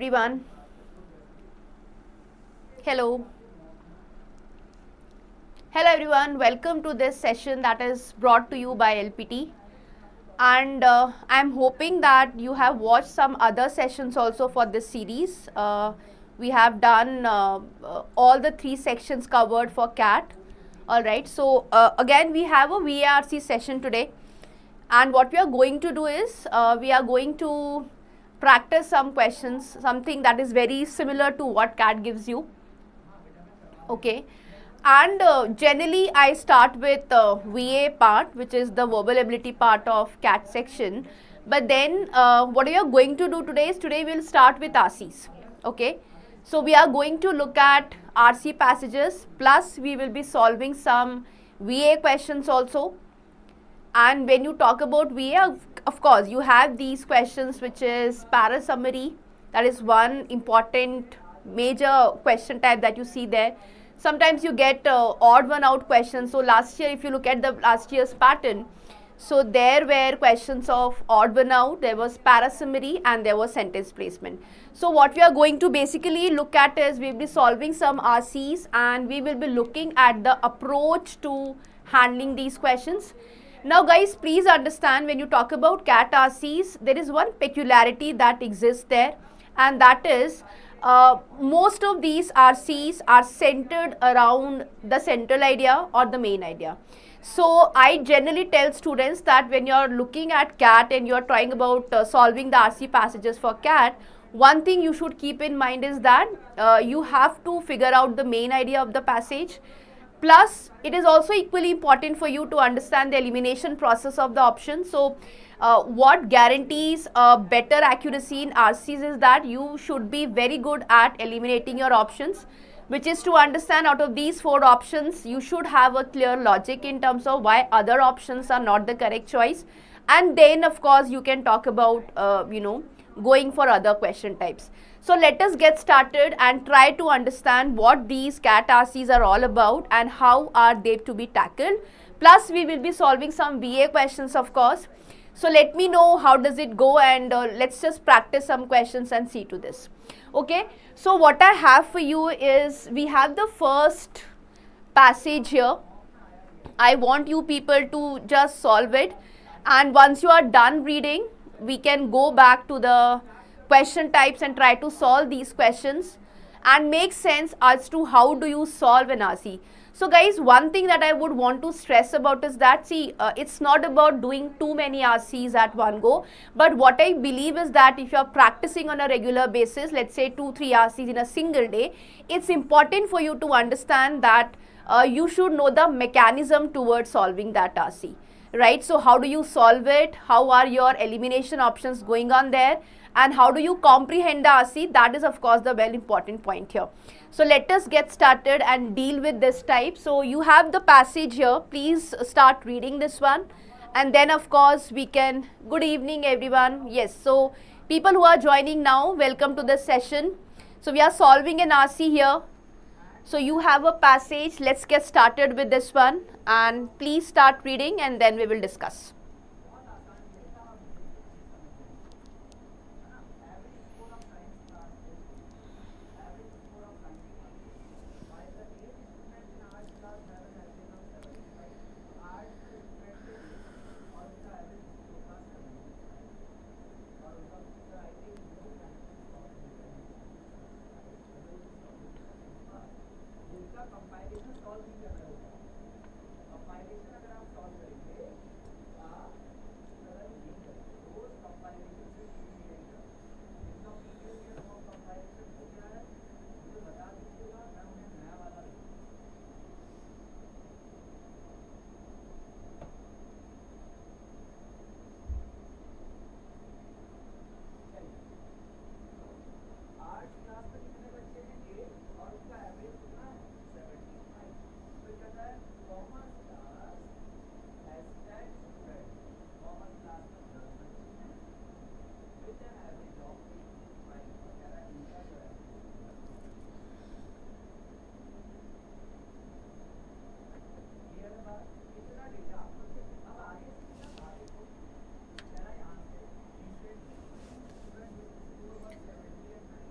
Everyone, hello. Hello everyone, welcome to this session that is brought to you by LPT. And I'm hoping that you have watched some other sessions also for this series. We have done all the three sections covered for CAT. Alright, so again we have a VARC session today. And what we are going to do is we are going to practice some questions, something that is very similar to what CAT gives you. Okay, and generally I start with VA part, which is the verbal ability part of CAT section. But then what we are going to do today is today we'll start with RCs. Okay, so we are going to look at RC passages, plus we will be solving some VA questions also. And when you talk about VA, of course you have these questions, which is para summary. That is one important major question type that you see there. Sometimes you get odd one out questions. So last year, if you look at the last year's pattern, so there were questions of odd one out, there was para summary, and there was sentence placement. So what we are going to basically look at is we will be solving some RCs, and we will be looking at the approach to handling these questions. Now guys, please understand, when you talk about CAT RCs, there is one peculiarity that exists there, and that is most of these RCs are centered around the central idea or the main idea. So I generally tell students that when you are looking at CAT and you are trying about solving the RC passages for CAT, one thing you should keep in mind is that you have to figure out the main idea of the passage. Plus, it is also equally important for you to understand the elimination process of the option. So, what guarantees better accuracy in RCs is that you should be very good at eliminating your options, which is to understand out of these four options, you should have a clear logic in terms of why other options are not the correct choice. And then, of course, you can talk about, going for other question types. So let us get started and try to understand what these CAT RCs are all about and how are they to be tackled. Plus we will be solving some VA questions, of course. So let me know how does it go, and let's just practice some questions and see to this. Okay, so what I have for you is we have the first passage here. I want you people to just solve it, and once you are done reading, we can go back to the question types and try to solve these questions and make sense as to how do you solve an RC. So guys, one thing that I would want to stress about is that, see, it's not about doing too many RCs at one go, but what I believe is that if you are practicing on a regular basis, let's say 2-3 RCs in a single day, it's important for you to understand that you should know the mechanism towards solving that RC. Right, so how do you solve it, how are your elimination options going on there, and how do you comprehend the RC? That is of course the very important point here. So let us get started and deal with this type. So you have the passage here, please start reading this one, and then of course we can, good evening everyone. Yes, so people who are joining now, welcome to this session. So we are solving an RC here. So you have a passage, let's get started with this one, and please start reading and then we will discuss.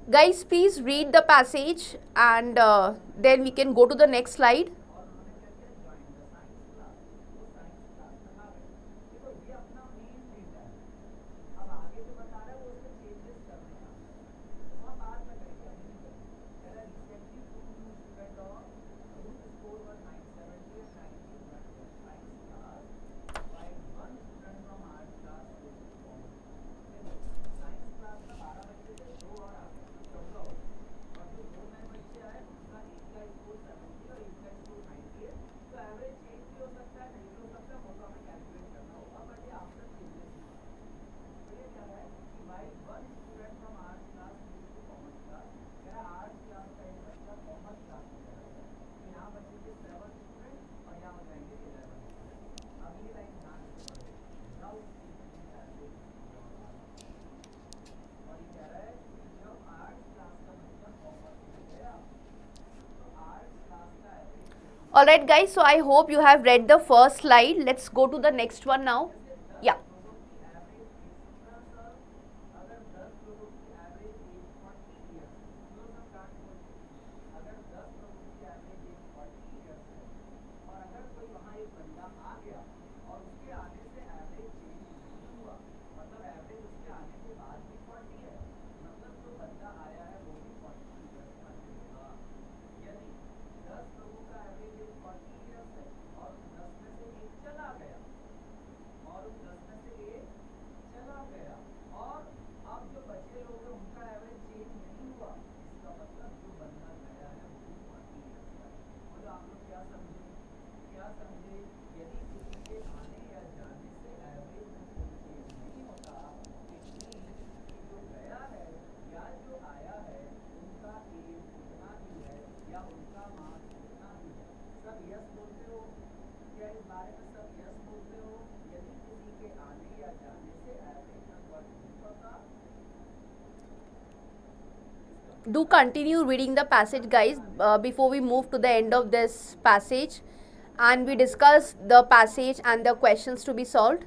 Guys, please read the passage and then we can go to the next slide. Alright guys, so I hope you have read the first slide. Let's go to the next one now. Yeah. Do continue reading the passage, guys, before we move to the end of this passage and we discuss the passage and the questions to be solved.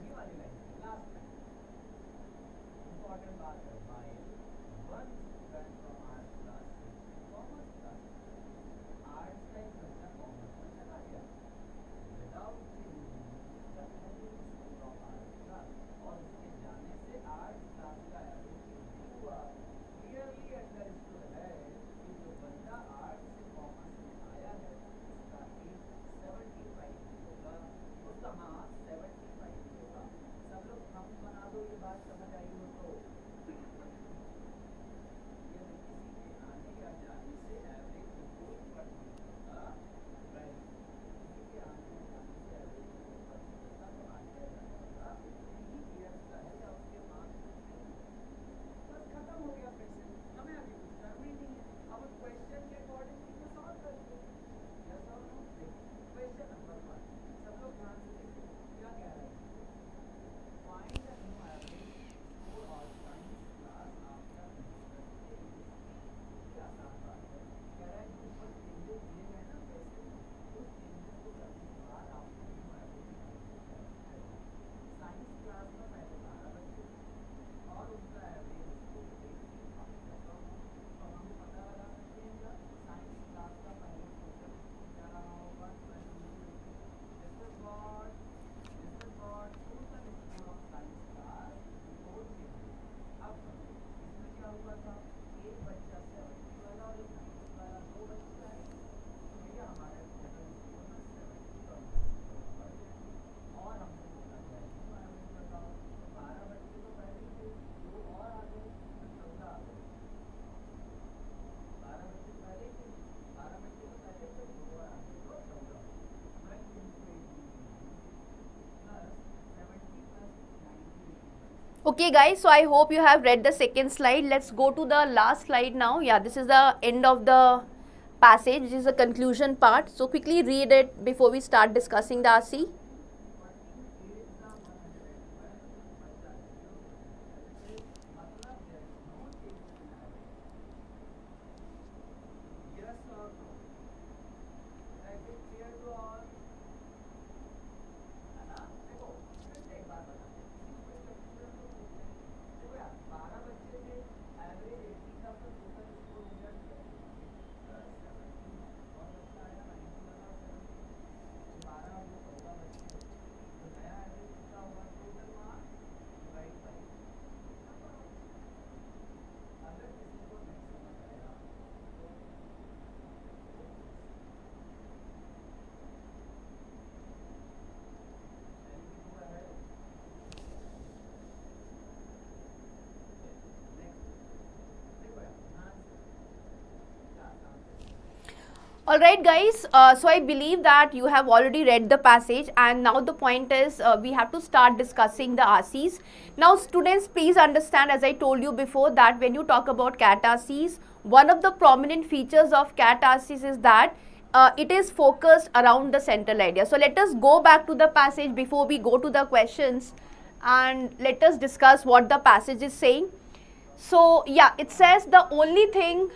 Okay guys, so I hope you have read the second slide. Let's go to the last slide now. Yeah, this is the end of the passage. This is the conclusion part. So quickly read it before we start discussing the RC. Alright guys, so I believe that you have already read the passage, and now the point is we have to start discussing the RCs. Now students, please understand, as I told you before, that when you talk about CAT RCs, one of the prominent features of CAT RCs is that it is focused around the central idea. So let us go back to the passage before we go to the questions, and let us discuss what the passage is saying. So yeah, it says the only thing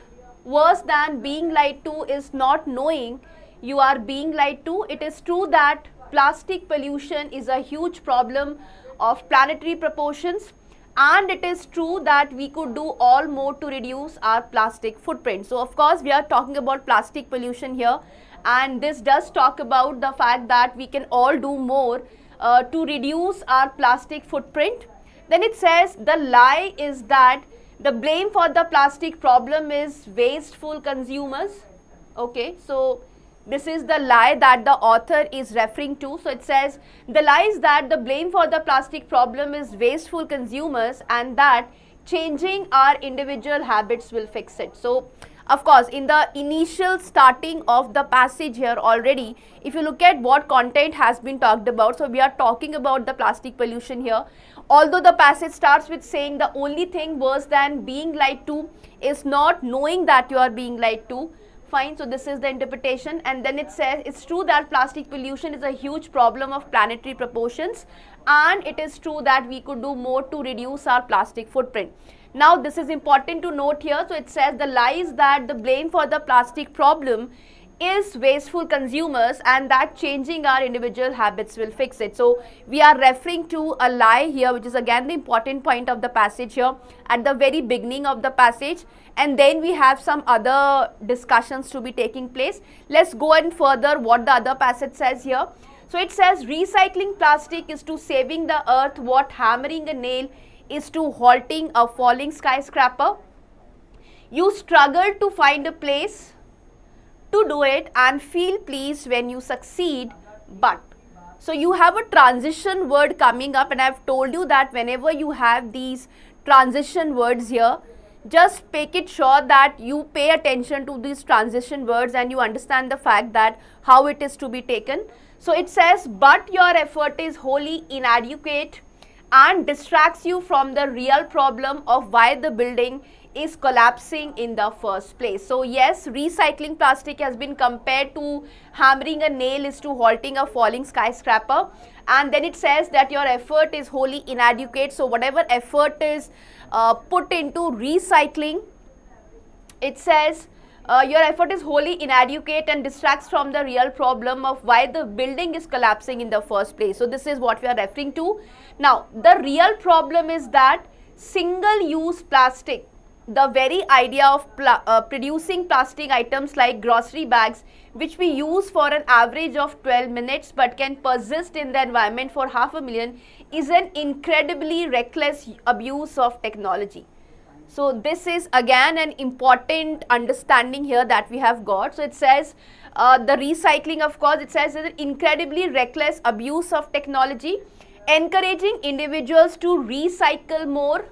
worse than being lied to is not knowing you are being lied to. It is true that plastic pollution is a huge problem of planetary proportions, and it is true that we could do all more to reduce our plastic footprint. So of course we are talking about plastic pollution here, and this does talk about the fact that we can all do more to reduce our plastic footprint. Then it says the lie is that the blame for the plastic problem is wasteful consumers. Okay, so this is the lie that the author is referring to. So it says the lie is that the blame for the plastic problem is wasteful consumers, and that changing our individual habits will fix it. So of course, in the initial starting of the passage here already, if you look at what content has been talked about, so we are talking about the plastic pollution here. Although the passage starts with saying the only thing worse than being lied to is not knowing that you are being lied to. Fine, so this is the interpretation, and then it says it's true that plastic pollution is a huge problem of planetary proportions, and it is true that we could do more to reduce our plastic footprint. Now this is important to note here. So it says the lie is that the blame for the plastic problem is wasteful consumers, and that changing our individual habits will fix it. So we are referring to a lie here, which is again the important point of the passage here at the very beginning of the passage, and then we have some other discussions to be taking place. Let's go and further what the other passage says here. So it says recycling plastic is to saving the earth what hammering a nail is to halting a falling skyscraper. You struggle to find a place to do it and feel pleased when you succeed, but. So you have a transition word coming up, and I have told you that whenever you have these transition words here, just make it sure that you pay attention to these transition words and you understand the fact that how it is to be taken. So it says, but your effort is wholly inadequate and distracts you from the real problem of why the building is collapsing in the first place. So yes, recycling plastic has been compared to hammering a nail is to halting a falling skyscraper, and then it says that your effort is wholly inadequate. So whatever effort is put into recycling, it says your effort is wholly inadequate and distracts from the real problem of why the building is collapsing in the first place. So this is what we are referring to. Now the real problem is that single-use plastic, the very idea of producing plastic items like grocery bags, which we use for an average of 12 minutes but can persist in the environment for 500,000, is an incredibly reckless abuse of technology. So this is again an important understanding here that we have got. So it says the recycling, of course, it says is an incredibly reckless abuse of technology. Encouraging individuals to recycle more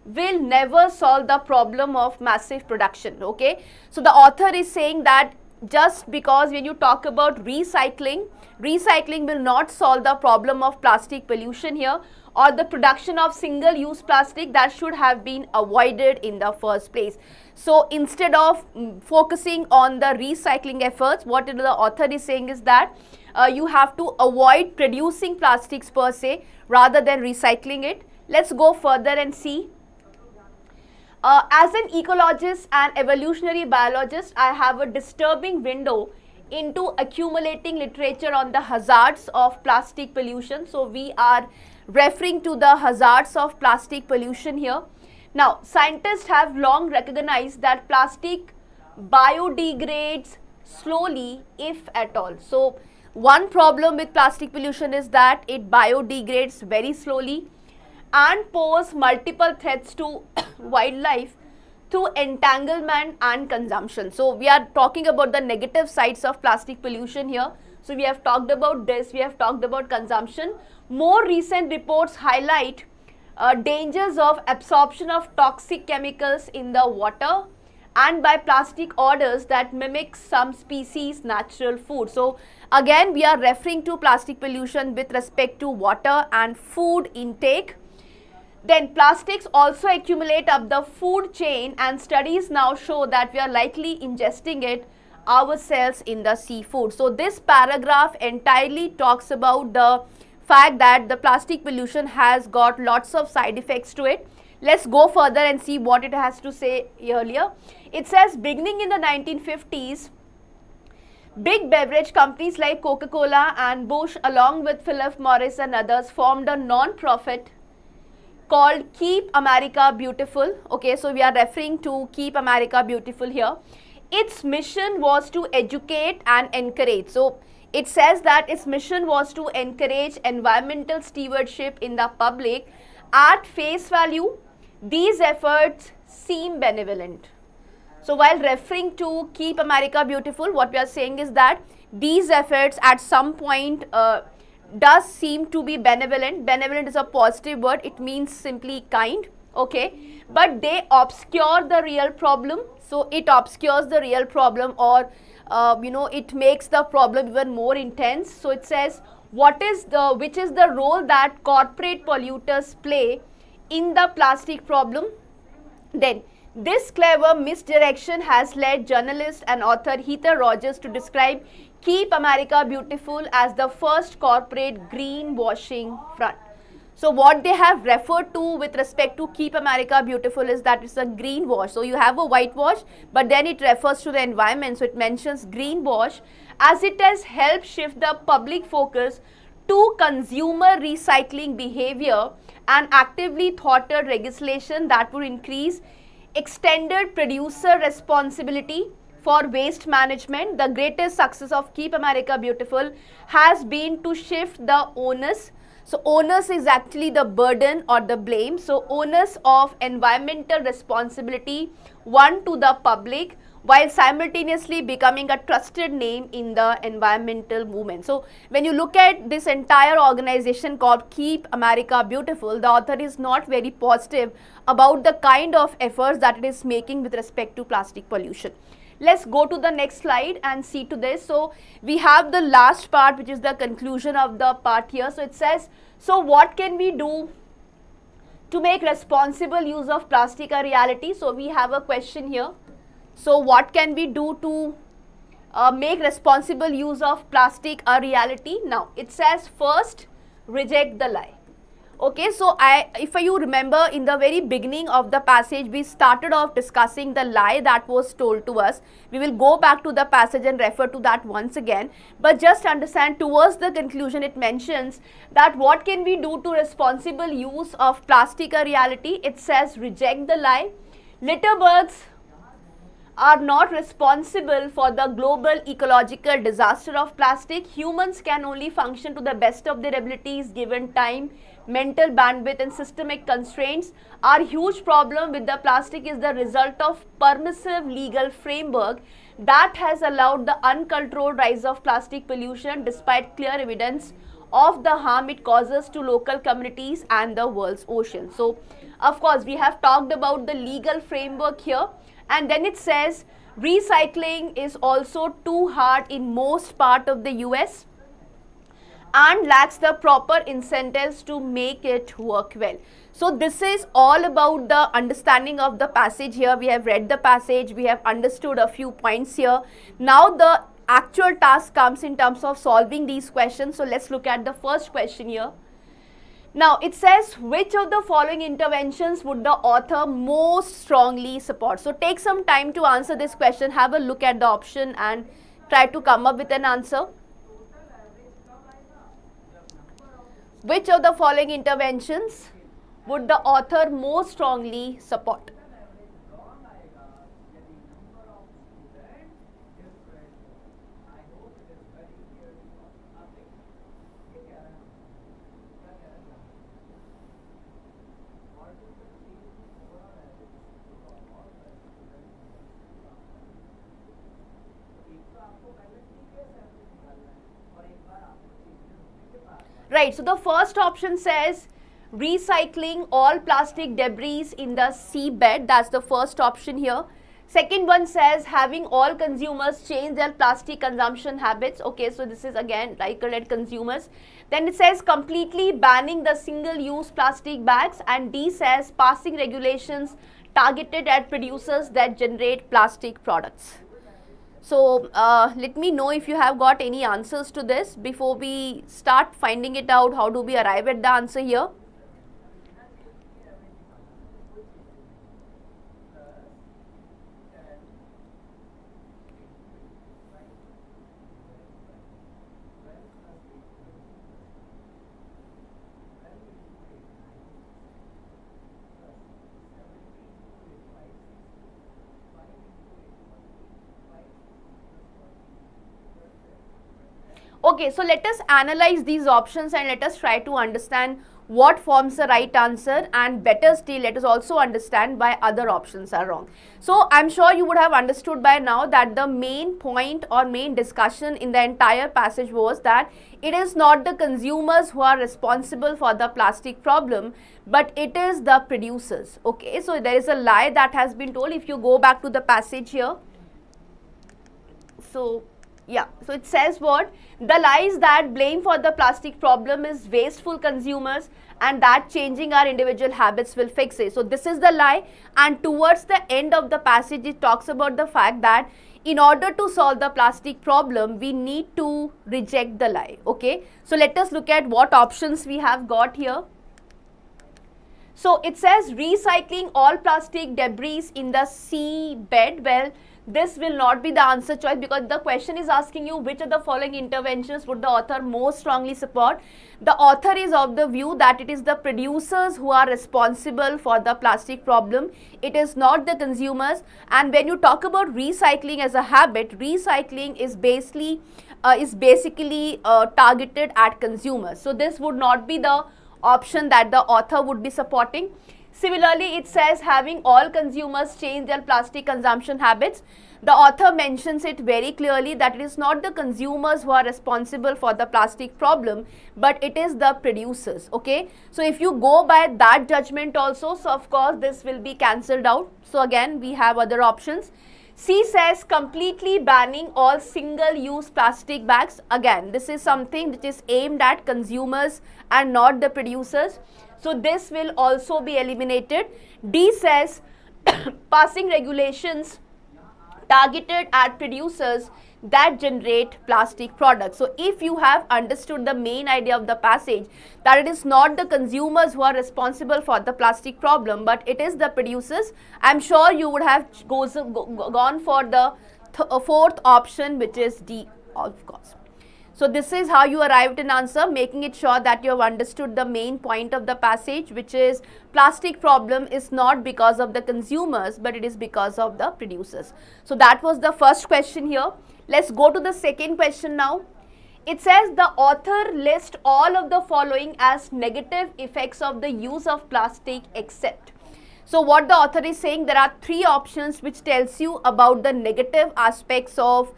will never solve the problem of massive production. Okay, so the author is saying that just because when you talk about recycling will not solve the problem of plastic pollution here, or the production of single-use plastic that should have been avoided in the first place. So instead of focusing on the recycling efforts, what the author is saying is that you have to avoid producing plastics per se rather than recycling it. Let's go further and see. As an ecologist and evolutionary biologist, I have a disturbing window into accumulating literature on the hazards of plastic pollution. So we are referring to the hazards of plastic pollution here. Now, scientists have long recognized that plastic biodegrades slowly, if at all. So one problem with plastic pollution is that it biodegrades very slowly and pose multiple threats to wildlife through entanglement and consumption. So we are talking about the negative sides of plastic pollution here. So we have talked about this, we have talked about consumption. More recent reports highlight dangers of absorption of toxic chemicals in the water and by plastic odors that mimic some species' natural food. So again, we are referring to plastic pollution with respect to water and food intake. Then plastics also accumulate up the food chain, and studies now show that we are likely ingesting it ourselves in the seafood. So this paragraph entirely talks about the fact that the plastic pollution has got lots of side effects to it. Let's go further and see what it has to say earlier. It says, beginning in the 1950s, big beverage companies like Coca-Cola and Bush, along with Philip Morris and others, formed a non-profit called Keep America Beautiful. Okay, so we are referring to Keep America Beautiful here. Its mission was to educate and encourage. So it says that its mission was to encourage environmental stewardship in the public. At face value, these efforts seem benevolent. So while referring to Keep America Beautiful, what we are saying is that these efforts at some point does seem to be benevolent. Benevolent is a positive word. It means simply kind. Okay. But they obscure the real problem. So it obscures the real problem, or it makes the problem even more intense. So it says, which is the role that corporate polluters play in the plastic problem? Then this clever misdirection has led journalist and author Heather Rogers to describe Keep America Beautiful as the first corporate greenwashing front. So what they have referred to with respect to Keep America Beautiful is that it's a greenwash. So you have a whitewash, but then it refers to the environment. So it mentions greenwash, as it has helped shift the public focus to consumer recycling behavior and actively thwarted legislation that would increase extended producer responsibility for waste management. The greatest success of Keep America Beautiful has been to shift the onus. So onus is actually the burden or the blame. So onus of environmental responsibility, one, to the public, while simultaneously becoming a trusted name in the environmental movement. So when you look at this entire organization called Keep America Beautiful, the author is not very positive about the kind of efforts that it is making with respect to plastic pollution. Let's go to the next slide and see to this. So we have the last part, which is the conclusion of the part here. So it says, so what can we do to make responsible use of plastic a reality? So we have a question here. So what can we do to make responsible use of plastic a reality? Now it says, first, reject the lie. Okay, so if you remember, in the very beginning of the passage, we started off discussing the lie that was told to us. We will go back to the passage and refer to that once again. But just understand, towards the conclusion, it mentions that what can we do to responsible use of plastic a reality? It says, reject the lie. Litterbugs are not responsible for the global ecological disaster of plastic. Humans can only function to the best of their abilities given time, mental bandwidth and systemic constraints. Our huge problem with the plastic is the result of permissive legal framework that has allowed the uncontrolled rise of plastic pollution despite clear evidence of the harm it causes to local communities and the world's oceans. So of course we have talked about the legal framework here, and then it says recycling is also too hard in most part of the US and lacks the proper incentives to make it work well. So this is all about the understanding of the passage here. We have read the passage, we have understood a few points here. Now the actual task comes in terms of solving these questions. So let's look at the first question here. Now it says, which of the following interventions would the author most strongly support? So take some time to answer this question, have a look at the option and try to come up with an answer. Which of the following interventions would the author most strongly support? Right, so the first option says recycling all plastic debris in the seabed. That's the first option here. Second one says having all consumers change their plastic consumption habits. Okay, so this is again targeted at consumers. Then it says completely banning the single-use plastic bags, and D says passing regulations targeted at producers that generate plastic products. So let me know if you have got any answers to this before we start finding it out. How do we arrive at the answer here? Okay, so let us analyze these options and let us try to understand what forms the right answer, and better still, let us also understand why other options are wrong. So I'm sure you would have understood by now that the main point or main discussion in the entire passage was that it is not the consumers who are responsible for the plastic problem, but it is the producers. Okay, so there is a lie that has been told. If you go back to the passage here, so yeah, so it says what? The lie is that blame for the plastic problem is wasteful consumers, and that changing our individual habits will fix it. So this is the lie, and towards the end of the passage it talks about the fact that in order to solve the plastic problem we need to reject the lie. Okay, so let us look at what options we have got here. So it says recycling all plastic debris in the seabed. Well, this will not be the answer choice, because the question is asking you which of the following interventions would the author most strongly support. The author is of the view that it is the producers who are responsible for the plastic problem. It is not the consumers. And when you talk about recycling as a habit, recycling is basically targeted at consumers. So this would not be the option that the author would be supporting. Similarly, it says having all consumers change their plastic consumption habits. The author mentions it very clearly that it is not the consumers who are responsible for the plastic problem, but it is the producers. Okay, so if you go by that judgment also, so of course this will be cancelled out. So again we have other options. C says completely banning all single-use plastic bags. Again, this is something which is aimed at consumers and not the producers. So this will also be eliminated. D says passing regulations targeted at producers that generate plastic products. So if you have understood the main idea of the passage, that it is not the consumers who are responsible for the plastic problem, but it is the producers, I'm sure you would have gone for the fourth option, which is D, of course. So this is how you arrived in answer, making it sure that you have understood the main point of the passage, which is plastic problem is not because of the consumers, but it is because of the producers. So that was the first question here. Let's go to the second question now. It says the author lists all of the following as negative effects of the use of plastic except. So what the author is saying, there are three options which tells you about the negative aspects of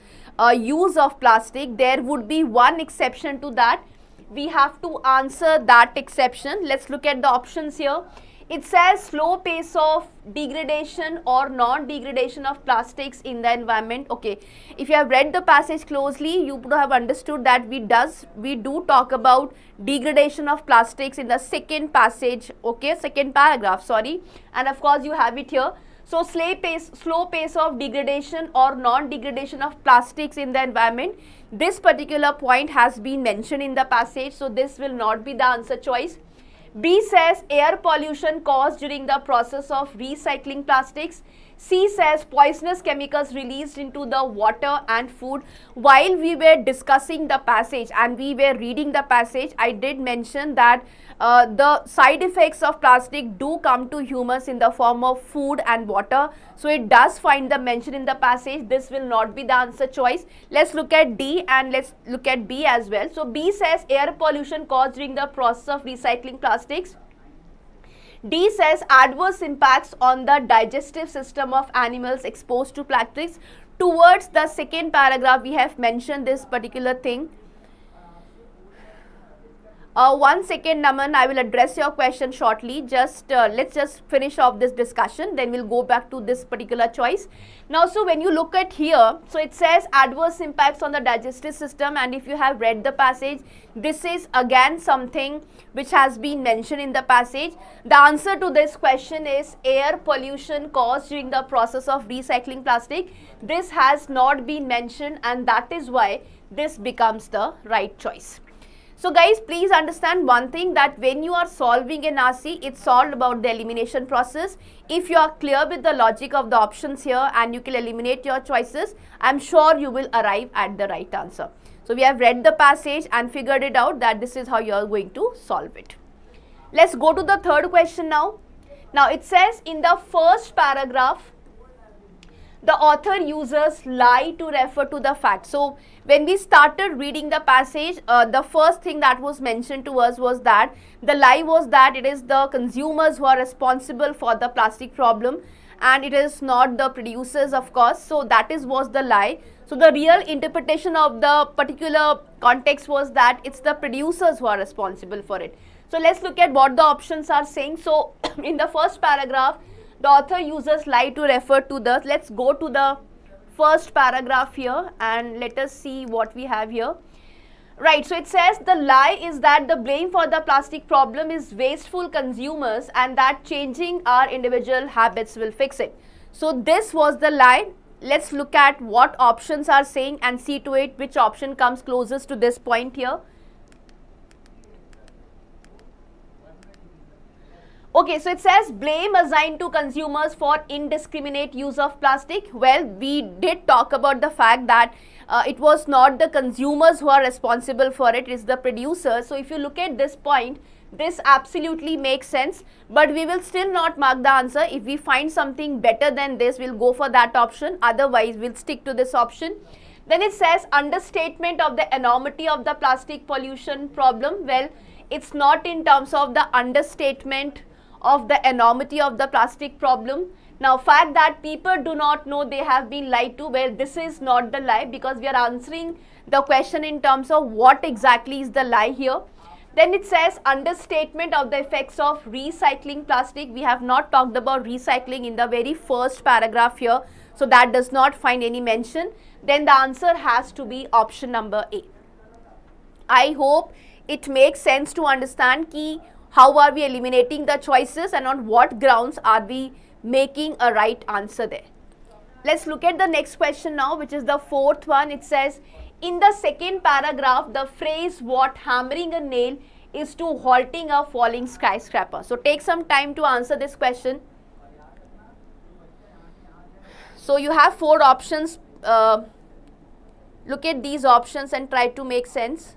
use of plastic. There would be one exception to that. We have to answer that exception. Let's look at the options here. It says slow pace of degradation or non-degradation of plastics in the environment. Okay, if you have read the passage closely, you would have understood that we do talk about degradation of plastics in the second passage. Okay, second paragraph, sorry, and of course you have it here. So slow pace of degradation or non-degradation of plastics in the environment. This particular point has been mentioned in the passage, so this will not be the answer choice. B says air pollution caused during the process of recycling plastics. C says poisonous chemicals released into the water and food. While we were discussing the passage and we were reading the passage, I did mention that the side effects of plastic do come to humans in the form of food and water. So it does find the mention in the passage. This will not be the answer choice. Let's look at D and let's look at B as well. So B says air pollution caused during the process of recycling plastics. D says adverse impacts on the digestive system of animals exposed to plastics. Towards the second paragraph, we have mentioned this particular thing. 1 second, Naman, I will address your question shortly. Just let's just finish off this discussion, then we'll go back to this particular choice. Now, so when you look at here, so it says adverse impacts on the digestive system, and if you have read the passage, this is again something which has been mentioned in the passage. The answer to this question is air pollution caused during the process of recycling plastic. This has not been mentioned, and that is why this becomes the right choice. So guys, please understand one thing, that when you are solving an RC, it's all about the elimination process. If you are clear with the logic of the options here and you can eliminate your choices, I'm sure you will arrive at the right answer. So we have read the passage and figured it out that this is how you are going to solve it. Let's go to the third question now. Now it says in the first paragraph, the author uses lie to refer to the fact. So when we started reading the passage, the first thing that was mentioned to us was that the lie was that it is the consumers who are responsible for the plastic problem and it is not the producers, of course. So that was the lie. So the real interpretation of the particular context was that it's the producers who are responsible for it. So let's look at what the options are saying. So in the first paragraph, the author uses lie to refer to the, let's go to the first paragraph here and let us see what we have here. Right, so it says the lie is that the blame for the plastic problem is wasteful consumers and that changing our individual habits will fix it. So this was the lie. Let's look at what options are saying and see to it which option comes closest to this point here. Okay, so it says blame assigned to consumers for indiscriminate use of plastic. Well, we did talk about the fact that it was not the consumers who are responsible for it, it's the producers. So if you look at this point, this absolutely makes sense, but we will still not mark the answer. If we find something better than this, we'll go for that option. Otherwise, we'll stick to this option. Then it says understatement of the enormity of the plastic pollution problem. Well, it's not in terms of the understatement of the enormity of the plastic problem. Now, fact that people do not know they have been lied to, well, this is not the lie because we are answering the question in terms of what exactly is the lie here. Then it says understatement of the effects of recycling plastic. We have not talked about recycling in the very first paragraph here, so that does not find any mention. Then the answer has to be option number A. I hope it makes sense to understand ki how are we eliminating the choices and on what grounds are we making a right answer there. Let's look at the next question now, which is the fourth one. It says, in the second paragraph, the phrase what hammering a nail is to halting a falling skyscraper. So take some time to answer this question. So you have four options. Look at these options and try to make sense.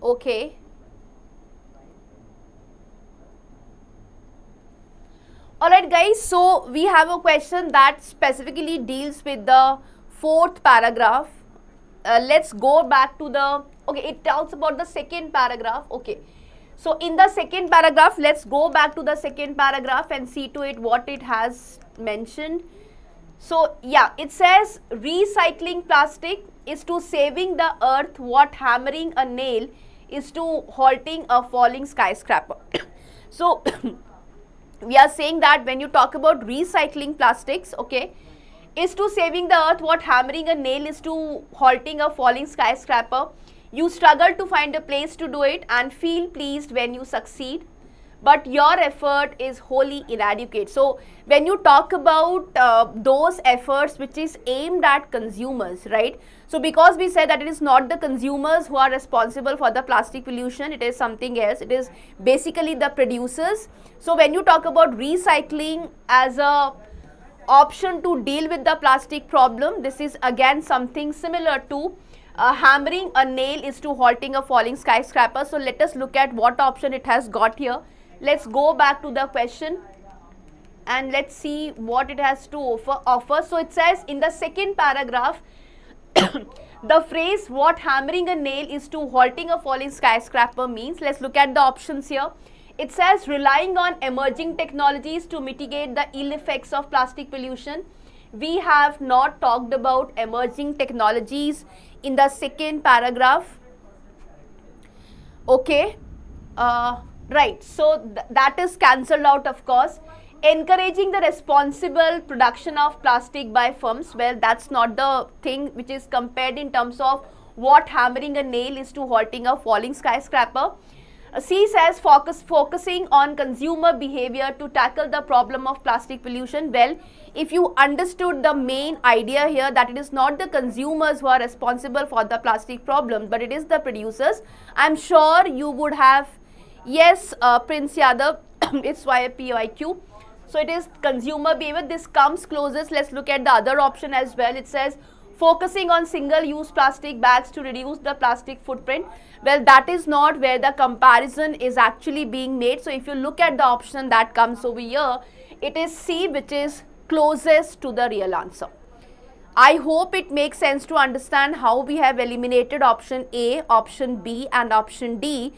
Okay. Alright guys, so we have a question that specifically deals with the fourth paragraph. Let's go back to the, okay, it talks about the second paragraph. Okay, so in the second paragraph, let's go back to the second paragraph and see to it what it has mentioned. So yeah, it says recycling plastic is to saving the earth what hammering a nail is to halting a falling skyscraper. So we are saying that when you talk about recycling plastics, okay, is to saving the earth what hammering a nail is to halting a falling skyscraper. You struggle to find a place to do it and feel pleased when you succeed, but your effort is wholly inadequate. So when you talk about those efforts which is aimed at consumers, right? So because we said that it is not the consumers who are responsible for the plastic pollution, it is something else. It is basically the producers. So when you talk about recycling as a option to deal with the plastic problem, this is again something similar to hammering a nail is to halting a falling skyscraper. So let us look at what option it has got here. Let's go back to the question and let's see what it has to offer. So it says in the second paragraph, the phrase what hammering a nail is to halting a falling skyscraper means. Let's look at the options here. It says relying on emerging technologies to mitigate the ill effects of plastic pollution. We have not talked about emerging technologies in the second paragraph. Okay, right, so that is cancelled out, of course. Encouraging the responsible production of plastic by firms, well, that's not the thing which is compared in terms of what hammering a nail is to halting a falling skyscraper. C says focusing on consumer behavior to tackle the problem of plastic pollution. Well, if you understood the main idea here that it is not the consumers who are responsible for the plastic problem, but it is the producers, I'm sure you would have, yes, Prince Yadav, it's via PYQ. So it is consumer behavior. This comes closest. Let's look at the other option as well. It says focusing on single-use plastic bags to reduce the plastic footprint. Well, that is not where the comparison is actually being made. So if you look at the option that comes over here, it is C, which is closest to the real answer. I hope it makes sense to understand how we have eliminated option A, option B and option D.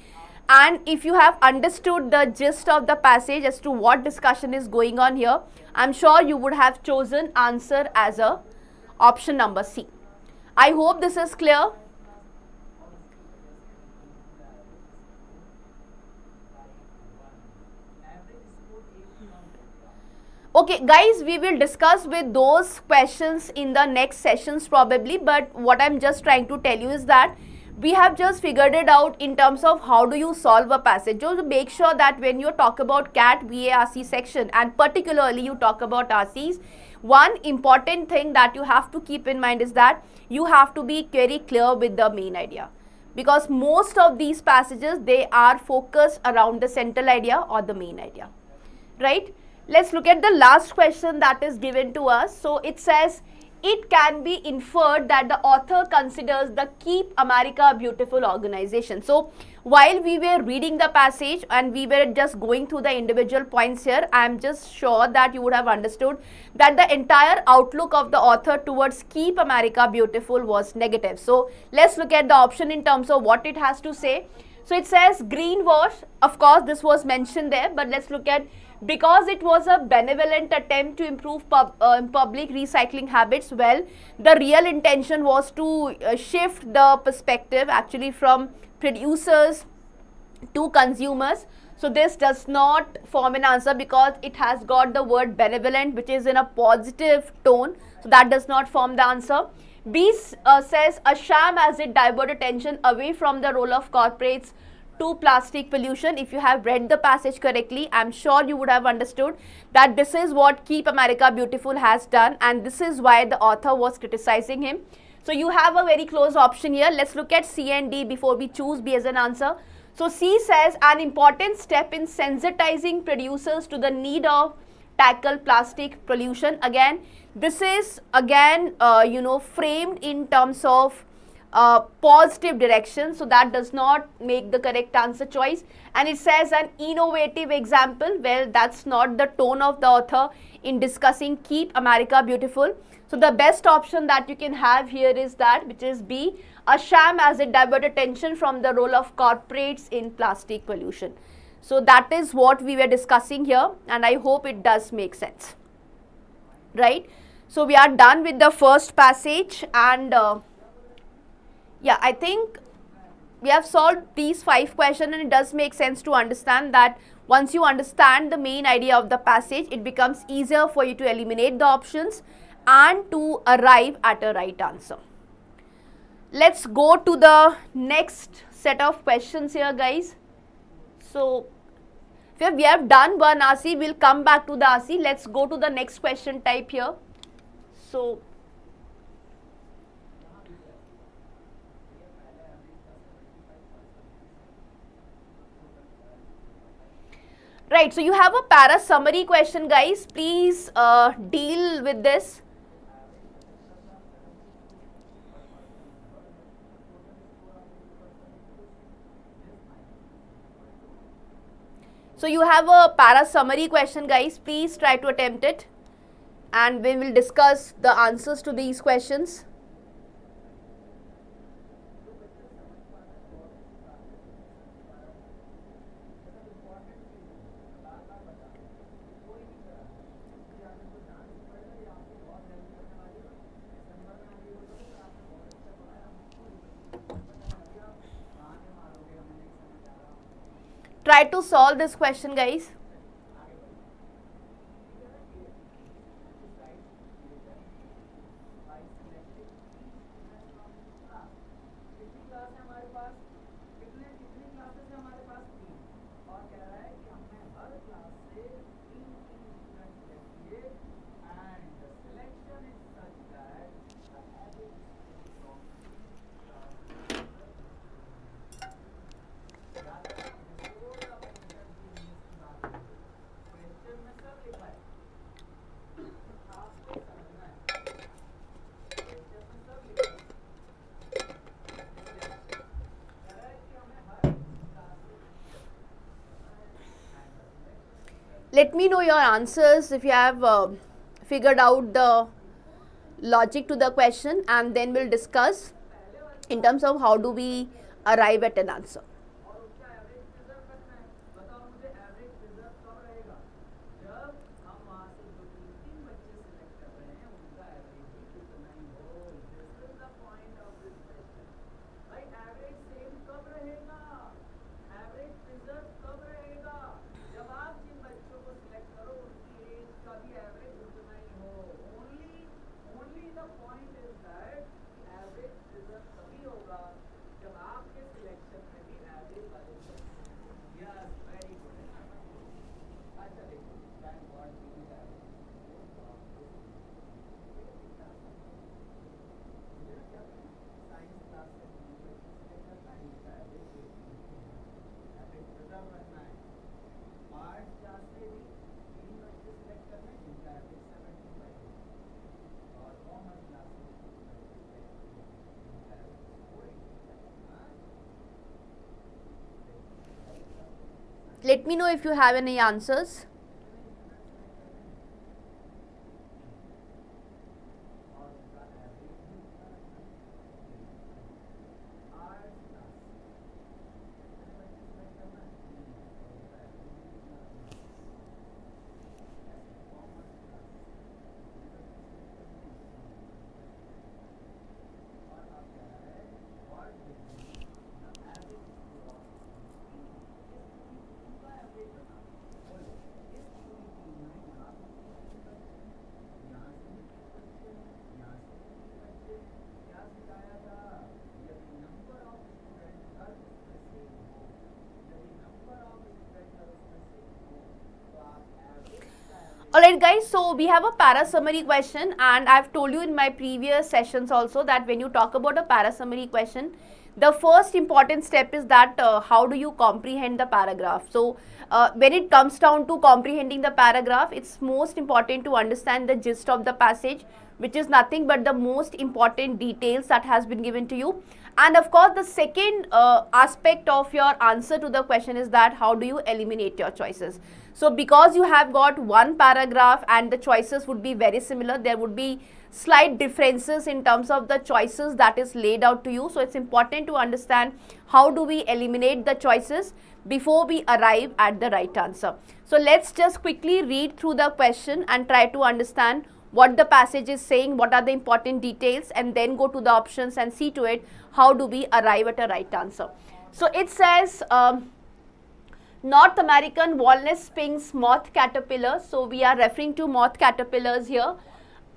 And if you have understood the gist of the passage as to what discussion is going on here, I'm sure you would have chosen answer as a option number C. I hope this is clear. Okay guys, we will discuss with those questions in the next sessions probably, but what I'm just trying to tell you is that we have just figured it out in terms of how do you solve a passage. Just make sure that when you talk about CAT VARC section and particularly you talk about RCs, one important thing that you have to keep in mind is that you have to be very clear with the main idea, because most of these passages, they are focused around the central idea or the main idea, right? Let's look at the last question that is given to us. So it says, it can be inferred that the author considers the Keep America Beautiful organization. So while we were reading the passage and we were just going through the individual points here, I am just sure that you would have understood that the entire outlook of the author towards Keep America Beautiful was negative. So let's look at the option in terms of what it has to say. So it says greenwash, of course this was mentioned there, but let's look at because it was a benevolent attempt to improve public recycling habits. Well, the real intention was to shift the perspective actually from producers to consumers. So this does not form an answer because it has got the word benevolent, which is in a positive tone. So that does not form the answer. B says a sham as it divert attention away from the role of corporates to plastic pollution. If you have read the passage correctly, I'm sure you would have understood that this is what Keep America Beautiful has done and this is why the author was criticizing him. So you have a very close option here. Let's look at C and D before we choose B as an answer. So C says an important step in sensitizing producers to the need of tackle plastic pollution. Again, this is again framed in terms of positive direction, so that does not make the correct answer choice. And it says an innovative example. Well, that's not the tone of the author in discussing Keep America Beautiful. So the best option that you can have here is that, which is B, a sham as it divert attention from the role of corporates in plastic pollution. So that is what we were discussing here and I hope it does make sense, right? So we are done with the first passage and yeah, I think we have solved these 5 questions and it does make sense to understand that once you understand the main idea of the passage, it becomes easier for you to eliminate the options and to arrive at a right answer. Let's go to the next set of questions here, guys. So we have done one RC, we'll come back to the RC. Let's go to the next question type here. So Right, so you have a para summary question, guys. Please deal with this. So you have a para summary question, guys. Please try to attempt it, and we will discuss the answers to these questions. Try to solve this question, guys. Let me know your answers if you have figured out the logic to the question, and then we'll discuss in terms of how do we arrive at an answer. Let me know if you have any answers. Alright guys, so we have a para summary question, and I've told you in my previous sessions also that when you talk about a para summary question, the first important step is that how do you comprehend the paragraph. So when it comes down to comprehending the paragraph, it's most important to understand the gist of the passage, which is nothing but the most important details that has been given to you. And of course, the second aspect of your answer to the question is that how do you eliminate your choices. So because you have got one paragraph and the choices would be very similar, there would be slight differences in terms of the choices that is laid out to you. So it's important to understand how do we eliminate the choices before we arrive at the right answer. So let's just quickly read through the question and try to understand what the passage is saying, what are the important details, and then go to the options and see to it how do we arrive at a right answer. So it says North American walnut sphinx moth caterpillar. So we are referring to moth caterpillars here.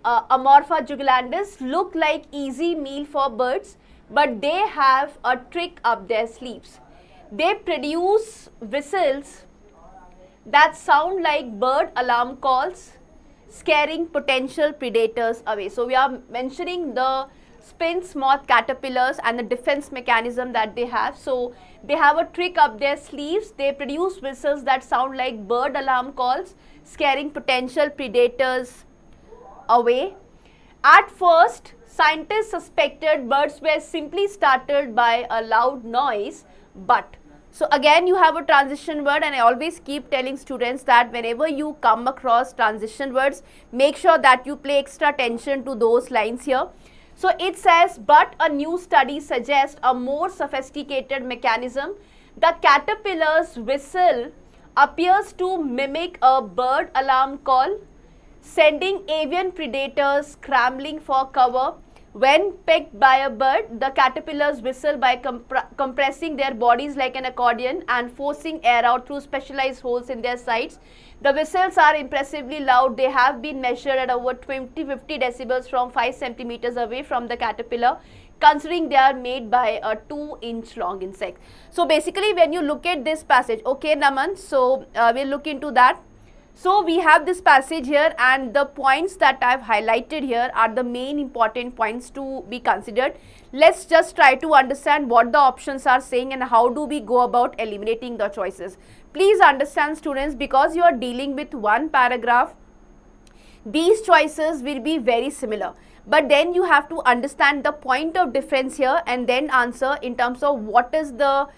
Amorpha jugulandis look like easy meal for birds, but they have a trick up their sleeves. They produce whistles that sound like bird alarm calls, scaring potential predators away. So we are mentioning the spins moth caterpillars and the defense mechanism that they have. So they have a trick up their sleeves. They produce whistles that sound like bird alarm calls, scaring potential predators away. At first, scientists suspected birds were simply startled by a loud noise, but so again you have a transition word, and I always keep telling students that whenever you come across transition words, make sure that you pay extra attention to those lines here. So it says, but a new study suggests a more sophisticated mechanism. The caterpillar's whistle appears to mimic a bird alarm call, sending avian predators scrambling for cover. When pecked by a bird, the caterpillars whistle by compressing their bodies like an accordion and forcing air out through specialized holes in their sides. The whistles are impressively loud. They have been measured at over 20-50 decibels from 5 centimeters away from the caterpillar, considering they are made by a 2-inch long insect. So basically when you look at this passage, okay Naman, so we'll look into that. So we have this passage here, and the points that I have highlighted here are the main important points to be considered. Let's just try to understand what the options are saying and how do we go about eliminating the choices. Please understand students, because you are dealing with one paragraph, these choices will be very similar. But then you have to understand the point of difference here and then answer in terms of what is the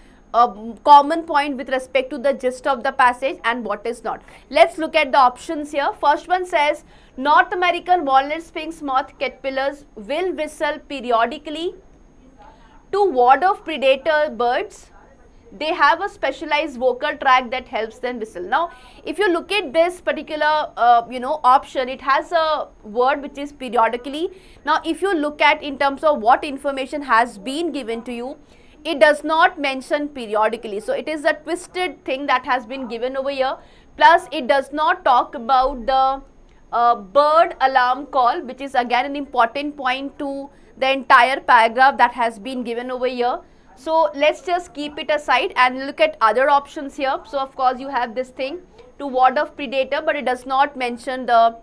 common point with respect to the gist of the passage and what is not. Let's look at the options here. First one says, North American walnut sphinx moth caterpillars will whistle periodically to ward off predator birds. They have a specialized vocal tract that helps them whistle. Now, if you look at this particular option, it has a word which is periodically. Now, if you look at in terms of what information has been given to you, it does not mention periodically. So it is a twisted thing that has been given over here. Plus, it does not talk about the bird alarm call, which is again an important point to the entire paragraph that has been given over here. So let's just keep it aside and look at other options here. So of course you have this thing to ward off predator, but it does not mention the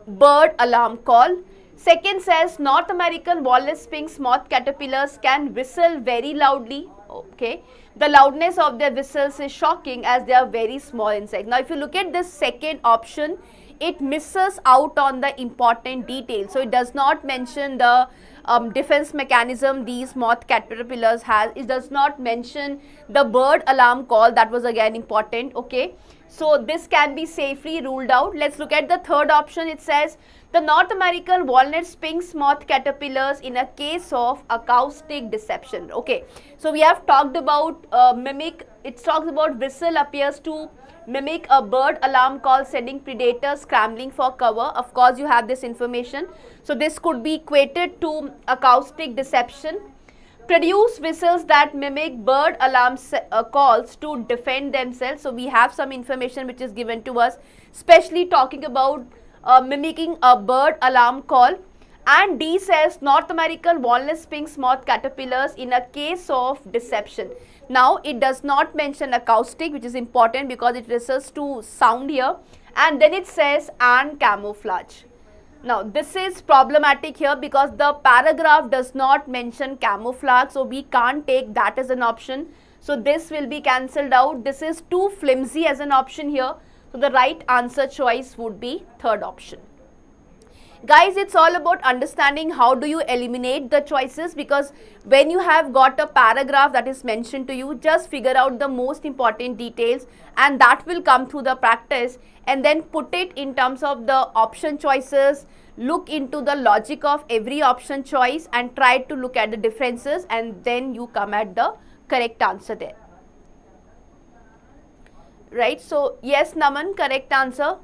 bird alarm call. Second says, North American walnut sphinx moth caterpillars can whistle very loudly. Okay, the loudness of their whistles is shocking as they are very small insects. Now if you look at this second option, it misses out on the important details. So it does not mention the defense mechanism these moth caterpillars has. It does not mention the bird alarm call, that was again important. Okay, so this can be safely ruled out. Let's look at the third option. It says, the North American walnut sphinx moth caterpillars in a case of acoustic deception. Okay, so we have talked about mimic. It talks about whistle appears to mimic a bird alarm call, sending predators scrambling for cover. Of course you have this information. So this could be equated to acoustic deception. Produce whistles that mimic bird alarm calls to defend themselves. So we have some information which is given to us, especially talking about mimicking a bird alarm call. And D says, North American walnut sphinx moth caterpillars in a case of deception. Now it does not mention acoustic, which is important because it refers to sound here, and then it says and camouflage. Now this is problematic here because the paragraph does not mention camouflage, so we can't take that as an option. So this will be cancelled out. This is too flimsy as an option here. So the right answer choice would be third option. Guys, it's all about understanding how do you eliminate the choices, because when you have got a paragraph that is mentioned to you, just figure out the most important details and that will come through the practice, and then put it in terms of the option choices, look into the logic of every option choice and try to look at the differences, and then you come at the correct answer there. Right, so yes Naman, correct answer.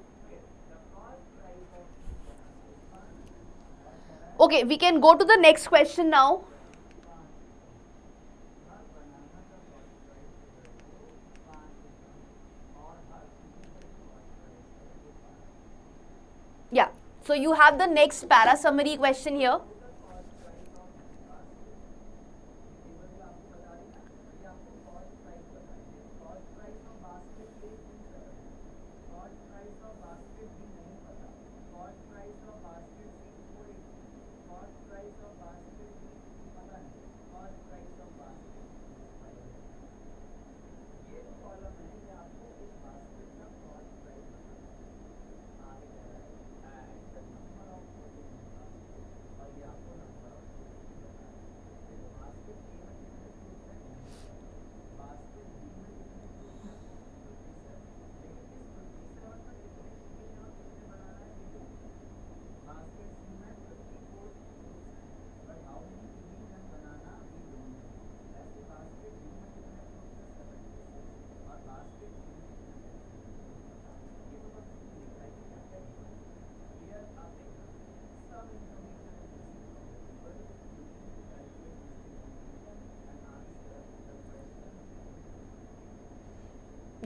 Okay, we can go to the next question now. Yeah, so you have the next para summary question here.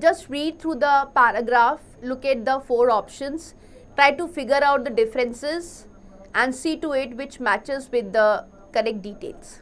just read through the paragraph, look at the 4 options, try to figure out the differences and see to it which matches with the correct details.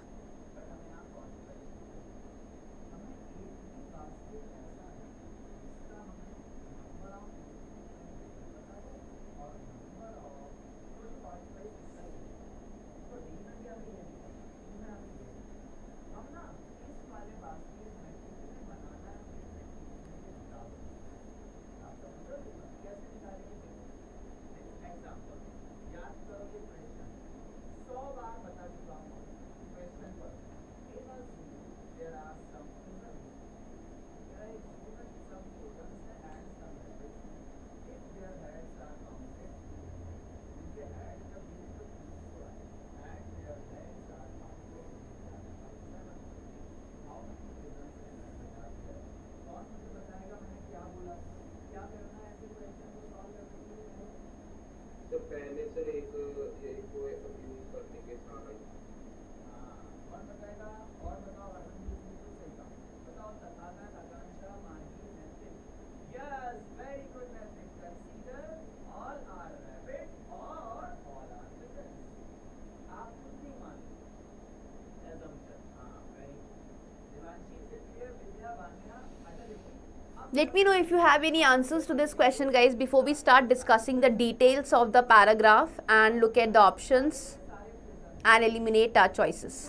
पहले से एक को use करने के कारण और बताएगा और बताओ सही था बताओ Tathagat Akanksha Mahi message yes very good message consider all are rabbit और ऑल आर पिजन्स आप कुछ नहीं मानते assumption हां वेरी दिवांशी से क्लियर विद्या वान्या अच्छा देखो. Let me know if you have any answers to this question, guys, before we start discussing the details of the paragraph and look at the options and eliminate our choices.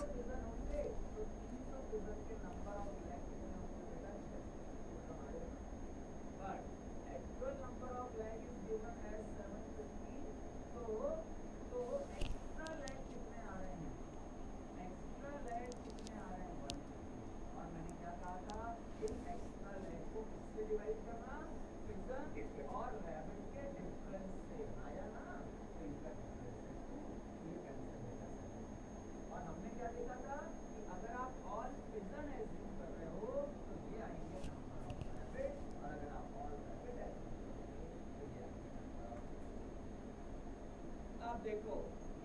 देखो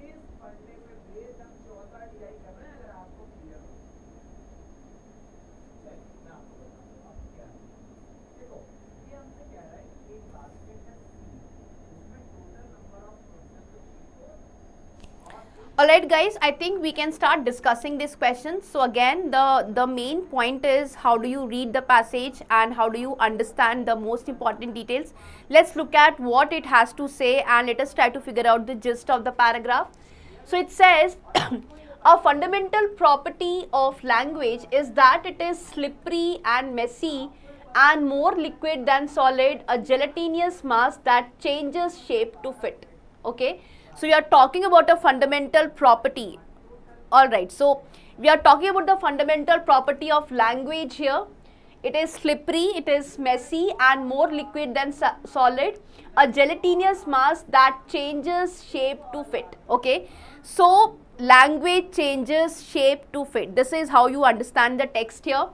इस पढ़ने पे base हम 14 TI कर रहे हैं अगर आपको क्लियर हो. चलिए मैं आपको बताता हूं अब क्या है. देखो ये हमसे कह रहा है कि एक बास्केट है उसमें total number of Alright guys, I think we can start discussing this question. So again, the main point is how do you read the passage and how do you understand the most important details. Let's look at what it has to say and let us try to figure out the gist of the paragraph. So it says, a fundamental property of language is that it is slippery and messy and more liquid than solid, a gelatinous mass that changes shape to fit. Okay. So, we are talking about a fundamental property. Alright, so we are talking about the fundamental property of language here. It is slippery, it is messy and more liquid than solid. A gelatinous mass that changes shape to fit. Okay, so language changes shape to fit. This is how you understand the text here.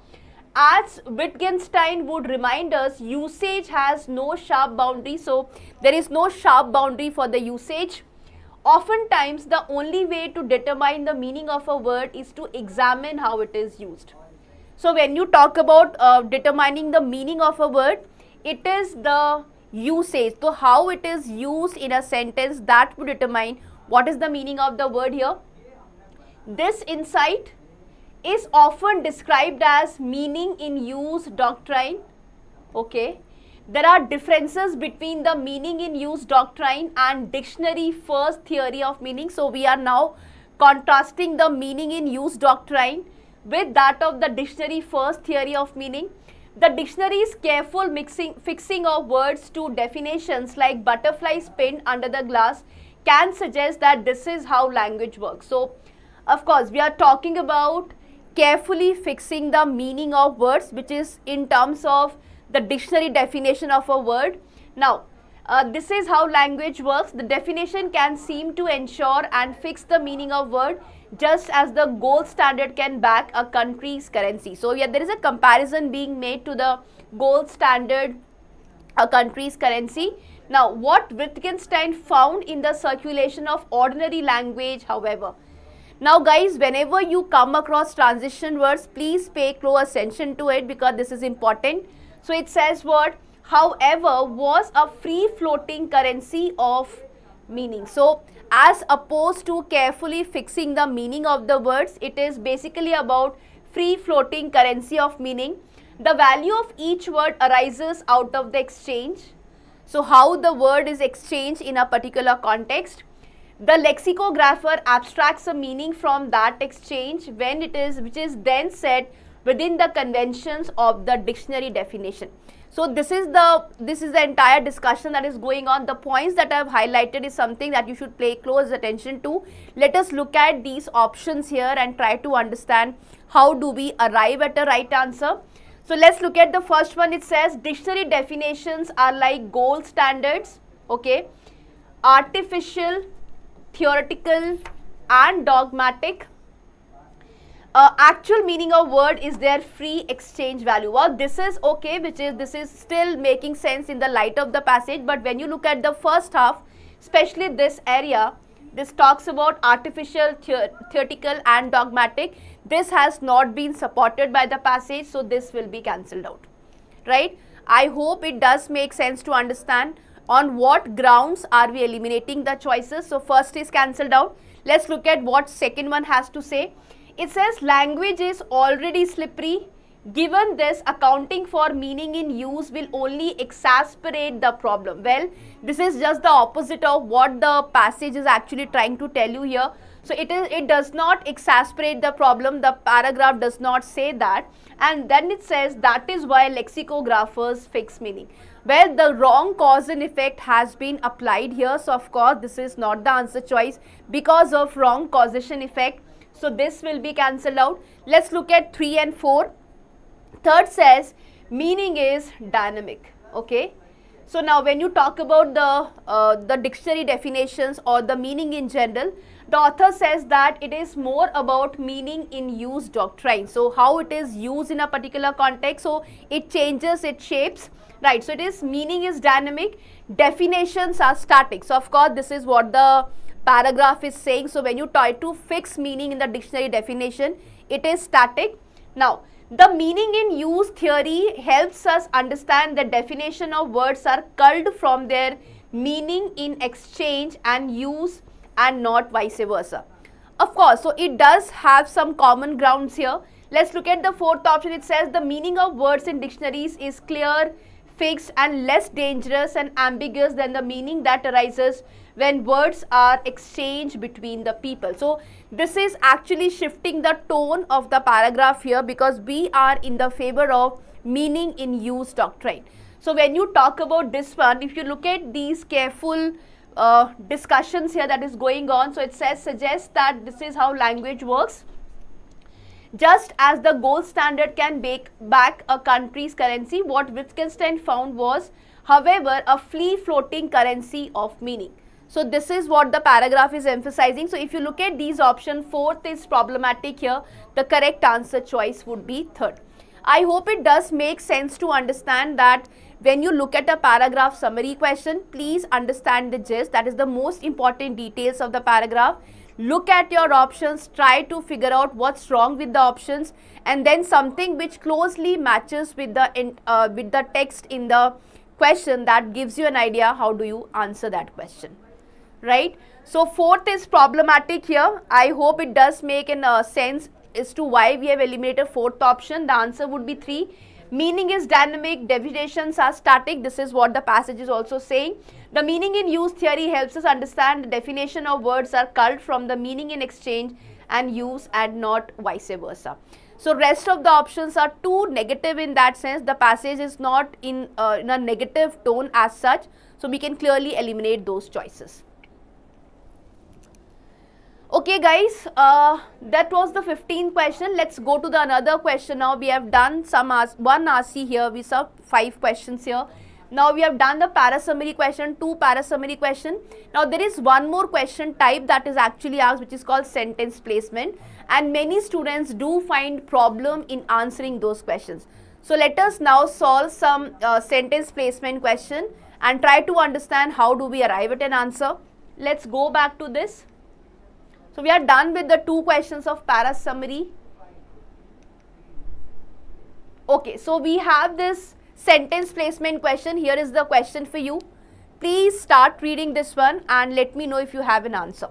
As Wittgenstein would remind us, usage has no sharp boundary. So, there is no sharp boundary for the usage. Oftentimes, the only way to determine the meaning of a word is to examine how it is used. So, when you talk about determining the meaning of a word, it is the usage. So, how it is used in a sentence that would determine what is the meaning of the word here. This insight is often described as meaning in use doctrine. Okay. There are differences between the meaning in use doctrine and dictionary first theory of meaning. So, we are now contrasting the meaning in use doctrine with that of the dictionary first theory of meaning. The dictionary's careful fixing of words to definitions like butterfly spin under the glass can suggest that this is how language works. So, of course, we are talking about carefully fixing the meaning of words, which is in terms of the dictionary definition of a word. Now, this is how language works. The definition can seem to ensure and fix the meaning of word just as the gold standard can back a country's currency. So, yeah, there is a comparison being made to the gold standard, a country's currency. Now, what Wittgenstein found in the circulation of ordinary language, however. Now, guys, whenever you come across transition words, please pay close attention to it because this is important. So it says what? However, was a free floating currency of meaning. So as opposed to carefully fixing the meaning of the words, it is basically about free floating currency of meaning. The value of each word arises out of the exchange. So how the word is exchanged in a particular context. The lexicographer abstracts a meaning from that exchange which is then set within the conventions of the dictionary definition. So this is the entire discussion that is going on. The points that I have highlighted is something that you should pay close attention to. Let us look at these options here and try to understand how do we arrive at a right answer. So let's look at the first one. It says dictionary definitions are like gold standards, okay, artificial, theoretical and dogmatic. Actual meaning of word is their free exchange value. Well, this is okay, this is still making sense in the light of the passage, but when you look at the first half, especially this area, this talks about artificial, theoretical and dogmatic. This has not been supported by the passage, so this will be cancelled out, right? I hope it does make sense to understand on what grounds are we eliminating the choices. So first is cancelled out. Let's look at what second one has to say. It says language is already slippery. Given this, accounting for meaning in use will only exacerbate the problem. Well, this is just the opposite of what the passage is actually trying to tell you here. So it does not exacerbate the problem. The paragraph does not say that. And then it says that is why lexicographers fix meaning. Well, the wrong cause and effect has been applied here. So of course, this is not the answer choice because of wrong causation effect. So this will be cancelled out. Let's look at 3 and 4. Third says meaning is dynamic. Okay. So now when you talk about the dictionary definitions or the meaning in general, the author says that it is more about meaning in use doctrine. So how it is used in a particular context. So it changes, it shapes. Right. So it is meaning is dynamic. Definitions are static. So of course this is what the paragraph is saying. So when you try to fix meaning in the dictionary definition, it is static. Now the meaning in use theory helps us understand the definition of words are culled from their meaning in exchange and use and not vice versa. Of course, so it does have some common grounds here. Let's look at the fourth option. It says the meaning of words in dictionaries is clear, fixed and less dangerous and ambiguous than the meaning that arises when words are exchanged between the people. So this is actually shifting the tone of the paragraph here because we are in the favor of meaning in use doctrine. So when you talk about this one, if you look at these careful discussions here that is going on, so it says suggests that this is how language works. Just as the gold standard can make back a country's currency, what Wittgenstein found was, however, a free floating currency of meaning. So this is what the paragraph is emphasizing. So if you look at these options, fourth is problematic here. The correct answer choice would be third. I hope it does make sense to understand that when you look at a paragraph summary question, please understand the gist. That is the most important details of the paragraph. Look at your options, try to figure out what's wrong with the options and then something which closely matches with the text in the question that gives you an idea how do you answer that question. Right? So fourth is problematic here. I hope it does make sense as to why we have eliminated fourth option. The answer would be 3. Meaning is dynamic, definitions are static. This is what the passage is also saying. The meaning in use theory helps us understand the definition of words are culled from the meaning in exchange and use and not vice versa. So rest of the options are too negative in that sense. The passage is not in a negative tone as such. So we can clearly eliminate those choices. Okay guys, that was the 15th question. Let's go to the another question now. We have done one RC here. We saw 5 questions here. Now we have done the para-summary question, 2 para-summary question. Now there is one more question type that is actually asked, which is called sentence placement. And many students do find problem in answering those questions. So let us now solve some sentence placement question and try to understand how do we arrive at an answer. Let's go back to this. So we are done with the 2 questions of para-summary. Okay, so we have this sentence placement question. Here is the question for you. Please start reading this one and let me know if you have an answer.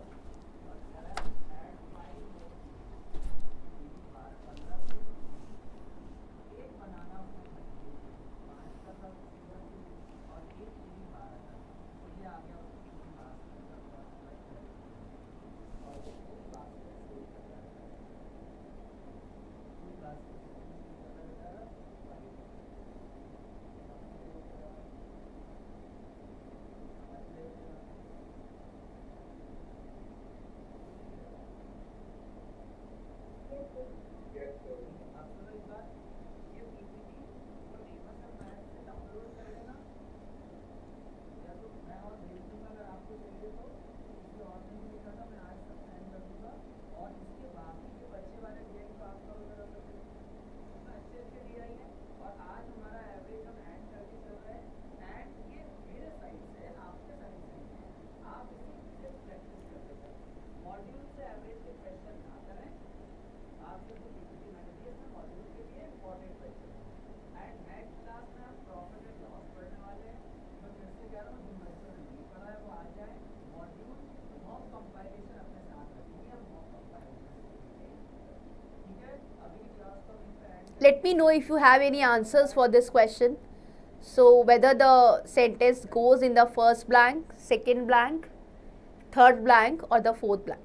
Let me know if you have any answers for this question. So whether the sentence goes in the first blank, second blank, third blank or the fourth blank.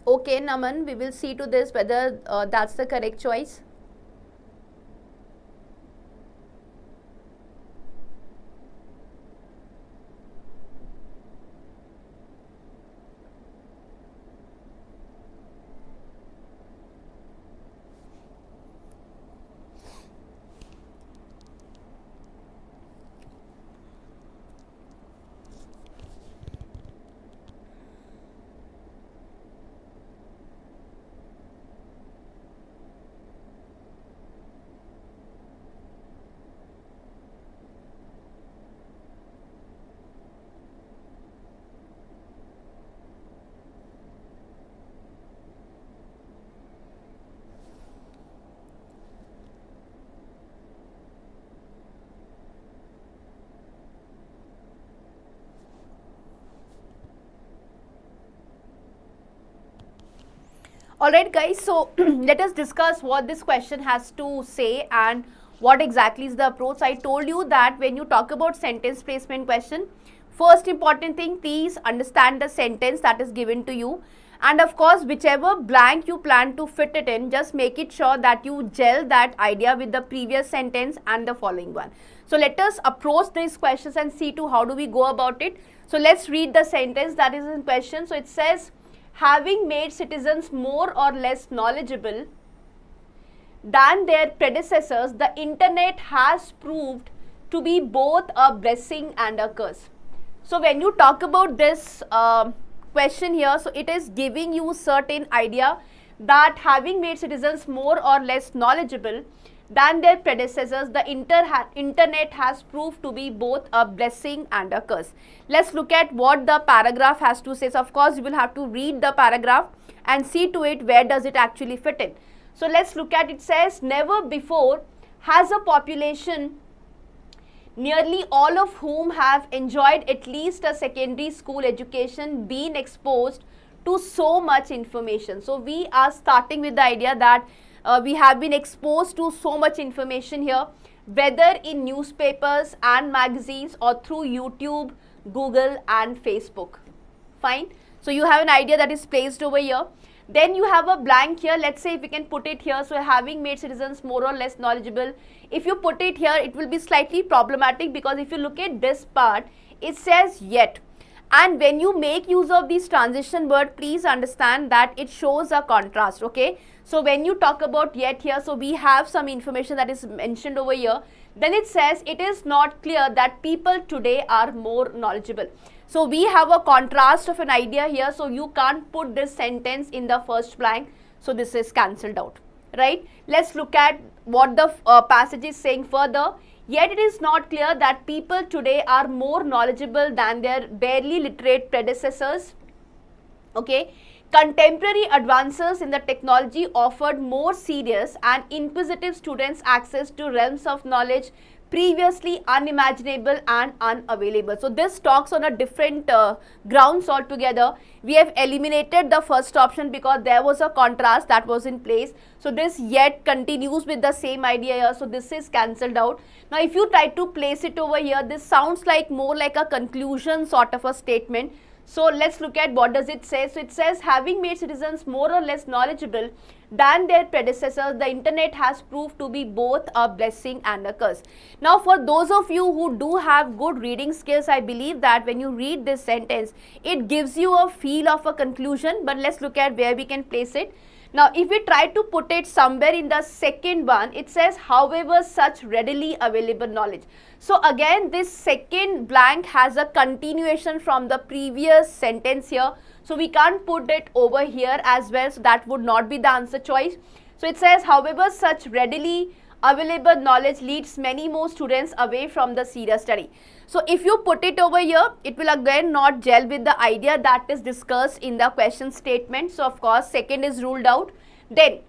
Okay, Naman, we will see to this whether that's the correct choice. Alright guys, so let us discuss what this question has to say and what exactly is the approach. I told you that when you talk about sentence placement question, first important thing, please understand the sentence that is given to you, and of course whichever blank you plan to fit it in, just make it sure that you gel that idea with the previous sentence and the following one. So let us approach these questions and see to how do we go about it. So let's read the sentence that is in question. So it says, having made citizens more or less knowledgeable than their predecessors, the internet has proved to be both a blessing and a curse. So when you talk about this question here, so it is giving you certain idea that having made citizens more or less knowledgeable than their predecessors, the internet has proved to be both a blessing and a curse. Let's look at what the paragraph has to say. So of course you will have to read the paragraph and see to it where does it actually fit in. So let's look at it. Says, never before has a population nearly all of whom have enjoyed at least a secondary school education, been exposed to so much information. So we are starting with the idea that we have been exposed to so much information here, whether in newspapers and magazines or through YouTube, Google and Facebook. Fine. So you have an idea that is placed over here. Then you have a blank here. Let's say if we can put it here. So having made citizens more or less knowledgeable. If you put it here, it will be slightly problematic, because if you look at this part, it says yet. And when you make use of this transition word, please understand that it shows a contrast, okay? So when you talk about yet here, so we have some information that is mentioned over here. Then it says it is not clear that people today are more knowledgeable. So we have a contrast of an idea here. So you can't put this sentence in the first blank. So this is cancelled out, right? Let's look at what the passage is saying further. Yet it is not clear that people today are more knowledgeable than their barely literate predecessors. Okay. Contemporary advances in the technology offered more serious and inquisitive students access to realms of knowledge previously unimaginable and unavailable. So this talks on a different grounds altogether. We have eliminated the first option because there was a contrast that was in place. So this yet continues with the same idea here. So this is cancelled out. Now if you try to place it over here, this sounds like more like a conclusion sort of a statement. So let's look at what does it say. So it says, having made citizens more or less knowledgeable than their predecessors, the internet has proved to be both a blessing and a curse. Now for those of you who do have good reading skills, I believe that when you read this sentence, it gives you a feel of a conclusion, but let's look at where we can place it. Now if we try to put it somewhere in the second one, it says, however such readily available knowledge. So again, this second blank has a continuation from the previous sentence here. So we can't put it over here as well. So that would not be the answer choice. So it says, however such readily available knowledge leads many more students away from the serious study. So if you put it over here, it will again not gel with the idea that is discussed in the question statement. So of course, second is ruled out. Then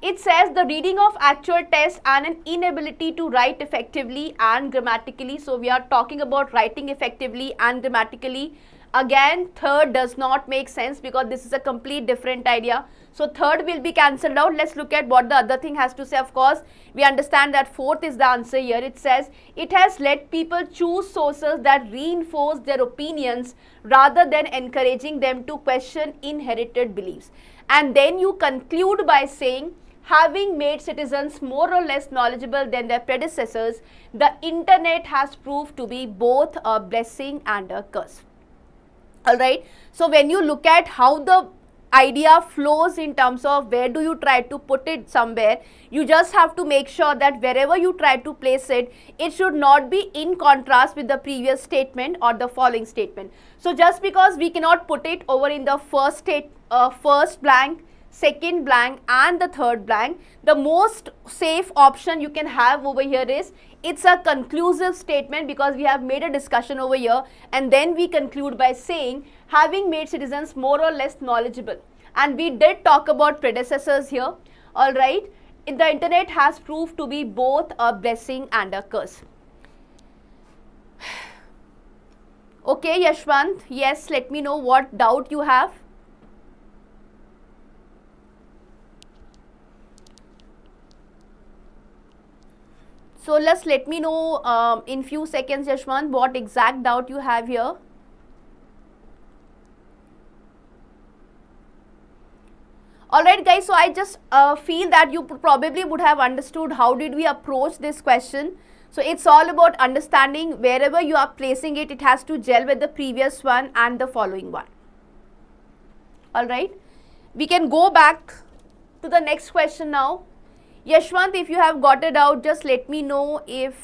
it says the reading of actual tests and an inability to write effectively and grammatically. So we are talking about writing effectively and grammatically. Again, third does not make sense because this is a complete different idea. So third will be cancelled out. Let's look at what the other thing has to say. Of course, we understand that fourth is the answer here. It says it has let people choose sources that reinforce their opinions rather than encouraging them to question inherited beliefs. And then you conclude by saying, having made citizens more or less knowledgeable than their predecessors, the internet has proved to be both a blessing and a curse. Alright, so when you look at how the idea flows in terms of where do you try to put it somewhere, you just have to make sure that wherever you try to place it, it should not be in contrast with the previous statement or the following statement. So just because we cannot put it over in the first blank, second blank and the third blank, the most safe option you can have over here is it's a conclusive statement, because we have made a discussion over here and then we conclude by saying having made citizens more or less knowledgeable. And we did talk about predecessors here. Alright, the internet has proved to be both a blessing and a curse. Okay, Yashwant, yes, let me know what doubt you have. So let me know in few seconds, Yashwant, what exact doubt you have here. Alright guys, so I just feel that you probably would have understood how did we approach this question. So it's all about understanding wherever you are placing it, it has to gel with the previous one and the following one. Alright, we can go back to the next question now. Yashwant, if you have got it out, just let me know if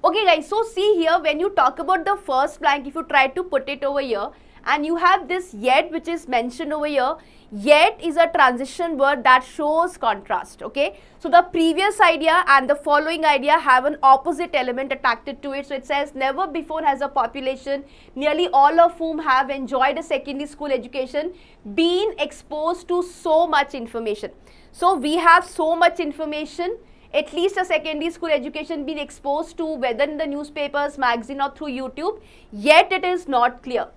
okay guys, so see here, when you talk about the first blank, if you try to put it over here And you have this yet which is mentioned over here. Yet is a transition word that shows contrast, okay. So the previous idea and the following idea have an opposite element attached to it. So it says, never before has a population, nearly all of whom have enjoyed a secondary school education, been exposed to so much information. So we have so much information, at least a secondary school education being exposed to, whether in the newspapers, magazine or through YouTube, yet it is not clear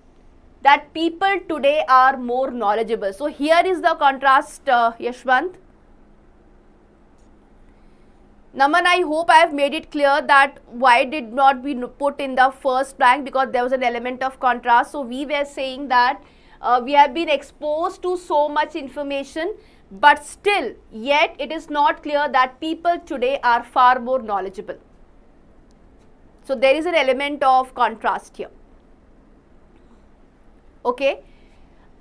that people today are more knowledgeable. So here is the contrast, Yashwant. Naman, I hope I have made it clear that why did not be put in the first blank, because there was an element of contrast. So we were saying that we have been exposed to so much information, but still yet it is not clear that people today are far more knowledgeable. So there is an element of contrast here. Okay,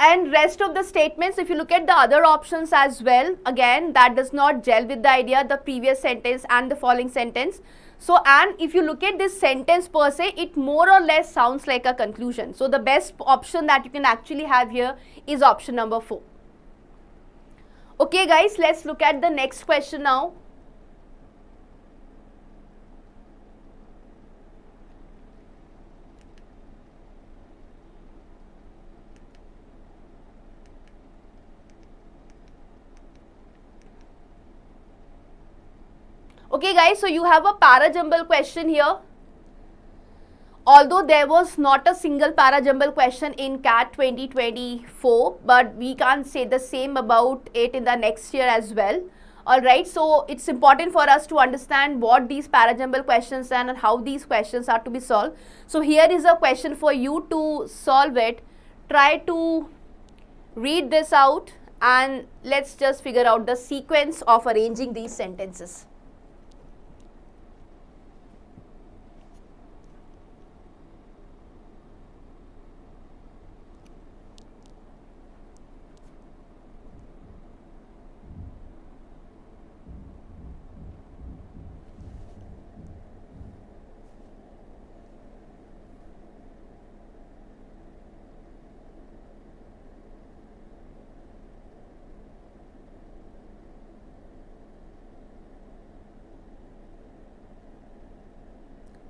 and rest of the statements, if you look at the other options as well, again that does not gel with the idea, the previous sentence and the following sentence. So, and if you look at this sentence per se, it more or less sounds like a conclusion. So the best option that you can actually have here is option number 4. Okay guys, let's look at the next question now. Okay guys, so you have a para-jumble question here. Although there was not a single para-jumble question in CAT 2024, but we can't say the same about it in the next year as well. Alright, so it's important for us to understand what these para-jumble questions are and how these questions are to be solved. So here is a question for you to solve it. Try to read this out and let's just figure out the sequence of arranging these sentences.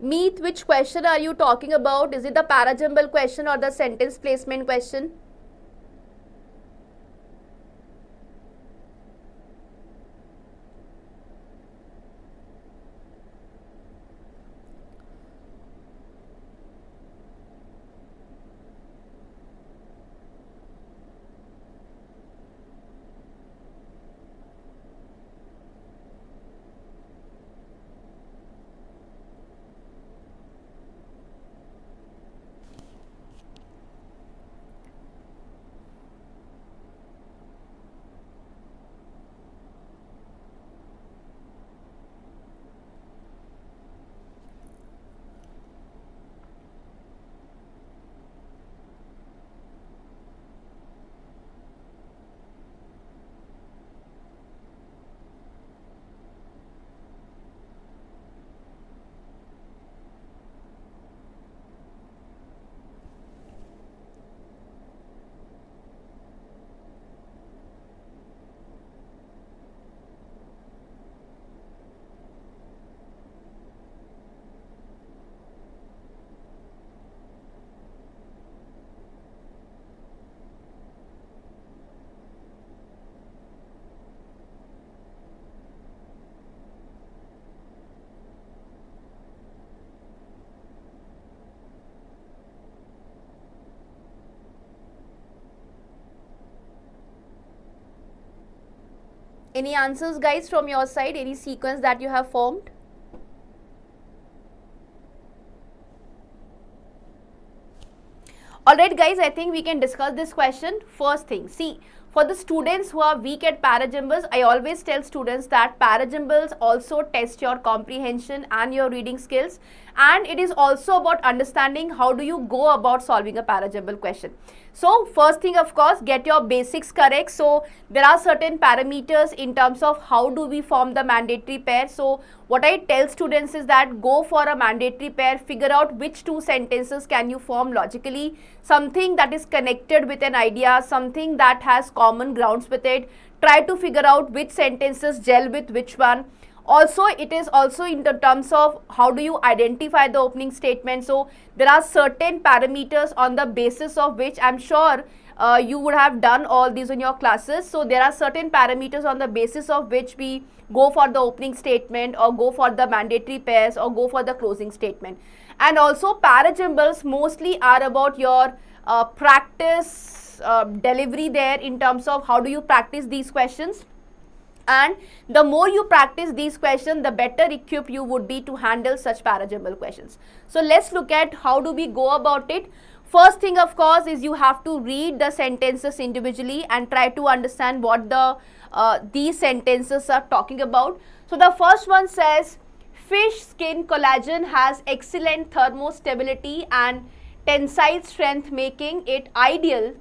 Meet, which question are you talking about? Is it the para-jumble question or the sentence placement question? Any answers guys from your side? Any sequence that you have formed? Alright guys, I think we can discuss this question. First thing, see, for the students who are weak at para-jumbles, I always tell students that para-jumbles also test your comprehension and your reading skills, and it is also about understanding how do you go about solving a para-jumble question. So first thing, of course, get your basics correct. So there are certain parameters in terms of how do we form the mandatory pair. So what I tell students is that go for a mandatory pair, figure out which two sentences can you form logically, something that is connected with an idea, something that has common grounds with it. Try to figure out which sentences gel with which one. Also, it is also in the terms of how do you identify the opening statement. So there are certain parameters on the basis of which I'm sure you would have done all these in your classes. So there are certain parameters on the basis of which we go for the opening statement or go for the mandatory pairs or go for the closing statement. And also para-jumbles mostly are about your practice delivery there, in terms of how do you practice these questions. And the more you practice these questions, the better equipped you would be to handle such para-jumble questions. So let's look at how do we go about it. First thing, of course, is you have to read the sentences individually and try to understand what these sentences are talking about. So the first one says, fish skin collagen has excellent thermostability and tensile strength, making it ideal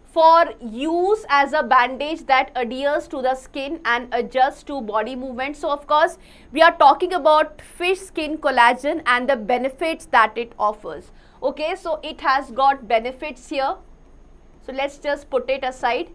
for use as a bandage that adheres to the skin and adjusts to body movement. So of course, we are talking about fish skin collagen and the benefits that it offers. Okay, so it has got benefits here. So let's just put it aside.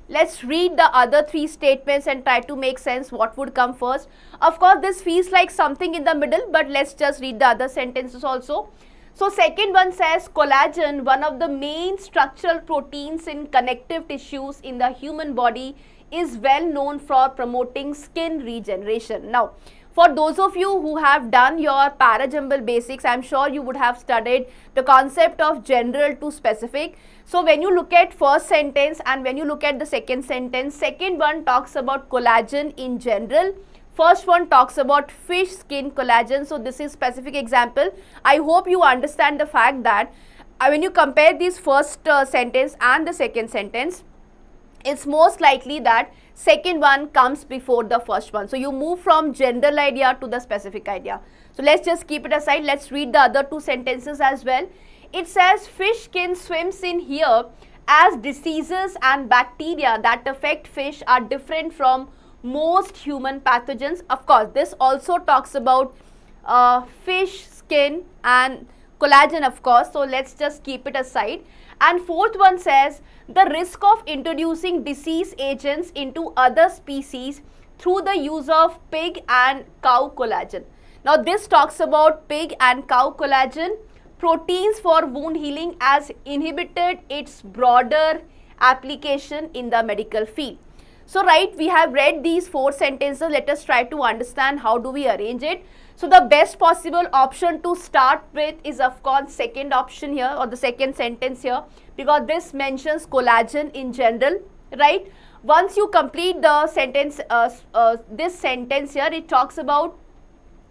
Let's read the other three statements and try to make sense what would come first. Of course, this feels like something in the middle, but let's just read the other sentences also. So second one says, collagen, one of the main structural proteins in connective tissues in the human body, is well known for promoting skin regeneration. Now, for those of you who have done your para-jumble basics, I'm sure you would have studied the concept of general to specific. So when you look at first sentence and when you look at the second sentence, second one talks about collagen in general. First one talks about fish skin collagen. So this is specific example. I hope you understand the fact that when you compare this first sentence and the second sentence, it's most likely that second one comes before the first one. So you move from general idea to the specific idea. So let's just keep it aside. Let's read the other two sentences as well. It says, fish skin swims in here as diseases and bacteria that affect fish are different from most human pathogens. Of course, this also talks about fish skin and collagen, of course. So let's just keep it aside. And fourth one says, the risk of introducing disease agents into other species through the use of pig and cow collagen. Now this talks about pig and cow collagen. Proteins for wound healing has inhibited its broader application in the medical field. So right, we have read these four sentences. Let us try to understand how do we arrange it. So the best possible option to start with is of course second option here, or the second sentence here, because this mentions collagen in general, right? Once you complete the sentence, this sentence here, it talks about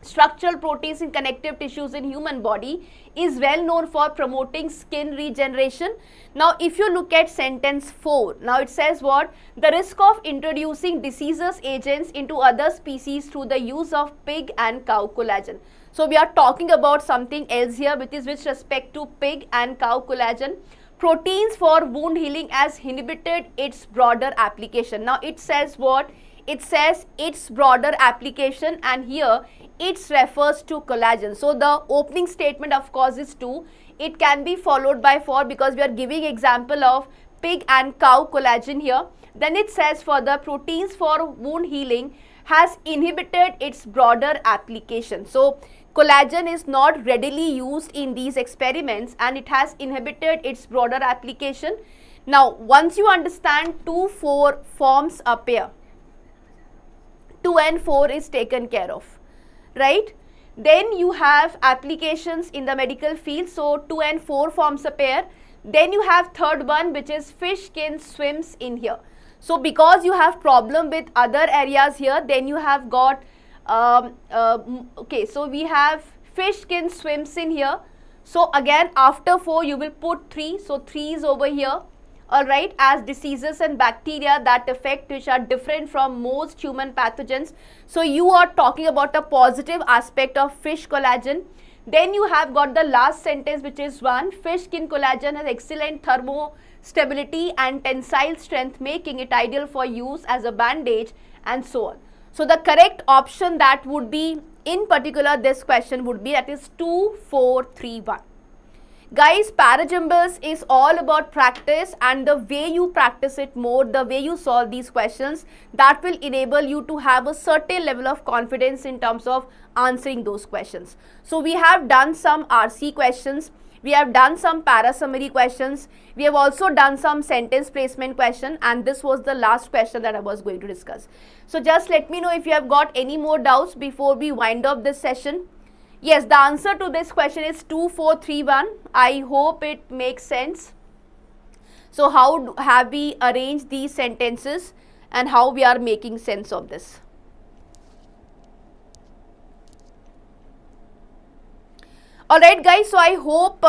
structural proteins in connective tissues in human body is well known for promoting skin regeneration. Now if you look at sentence 4, now it says what? The risk of introducing diseases agents into other species through the use of pig and cow collagen. So we are talking about something else here, which is with respect to pig and cow collagen. Proteins for wound healing has inhibited its broader application. Now it says what? It says its broader application, and here it refers to collagen. So the opening statement of course is 2. It can be followed by 4 because we are giving example of pig and cow collagen here. Then it says further, proteins for wound healing has inhibited its broader application. So collagen is not readily used in these experiments and it has inhibited its broader application. Now once you understand 2, 4 forms a pair, 2 and 4 is taken care of, right? Then you have applications in the medical field. So 2 and 4 forms a pair. Then you have third one, which is fish skin swims in here. So because you have problem with other areas here, then you have got okay, so we have fish skin swims in here. So again after 4 you will put 3. So 3 is over here. Alright, as diseases and bacteria that affect which are different from most human pathogens. So you are talking about a positive aspect of fish collagen. Then you have got the last sentence, which is 1. Fish skin collagen has excellent thermostability and tensile strength, making it ideal for use as a bandage, and so on. So the correct option that would be In particular, this question would be, that is 2, 4, 3, 1. Guys, parajumbles is all about practice, and the way you practice it more, the way you solve these questions, that will enable you to have a certain level of confidence in terms of answering those questions. So we have done some RC questions, we have done some para summary questions, we have also done some sentence placement question, and this was the last question that I was going to discuss. So just let me know if you have got any more doubts before we wind up this session. Yes, the answer to this question is 2, 4, 3, 1. I hope it makes sense. So how have we arranged these sentences and how we are making sense of this? Alright guys, so I hope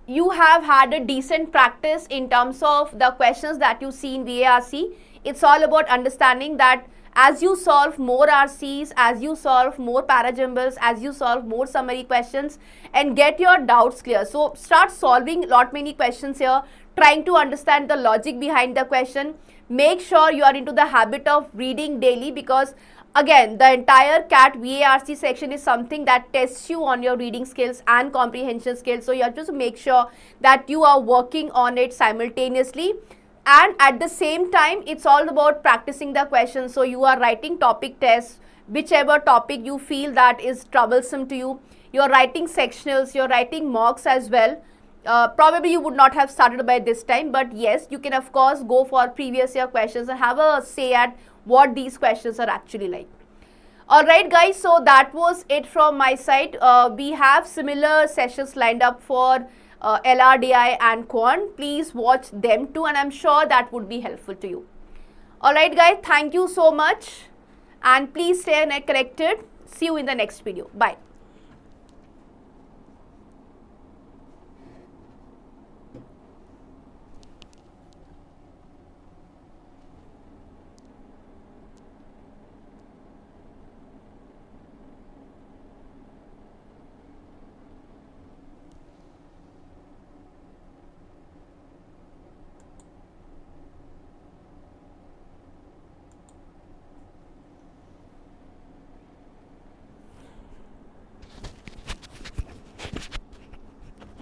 you have had a decent practice in terms of the questions that you see in VARC. It's all about understanding that as you solve more RCs, as you solve more parajumbles, as you solve more summary questions and get your doubts clear. So start solving many questions here, trying to understand the logic behind the question. Make sure you are into the habit of reading daily, because again, the entire CAT VARC section is something that tests you on your reading skills and comprehension skills. So you have to make sure that you are working on it simultaneously. And at the same time, it's all about practicing the questions. So you are writing topic tests, whichever topic you feel that is troublesome to you. You're writing sectionals, you're writing mocks as well. Probably you would not have started by this time, but yes, you can of course go for previous year questions and have a say at what these questions are actually like. Alright guys, so that was it from my side. We have similar sessions lined up for LRDI and Quant. Please watch them too, and I'm sure that would be helpful to you. Alright guys, thank you so much, and please stay connected. See you in the next video. Bye.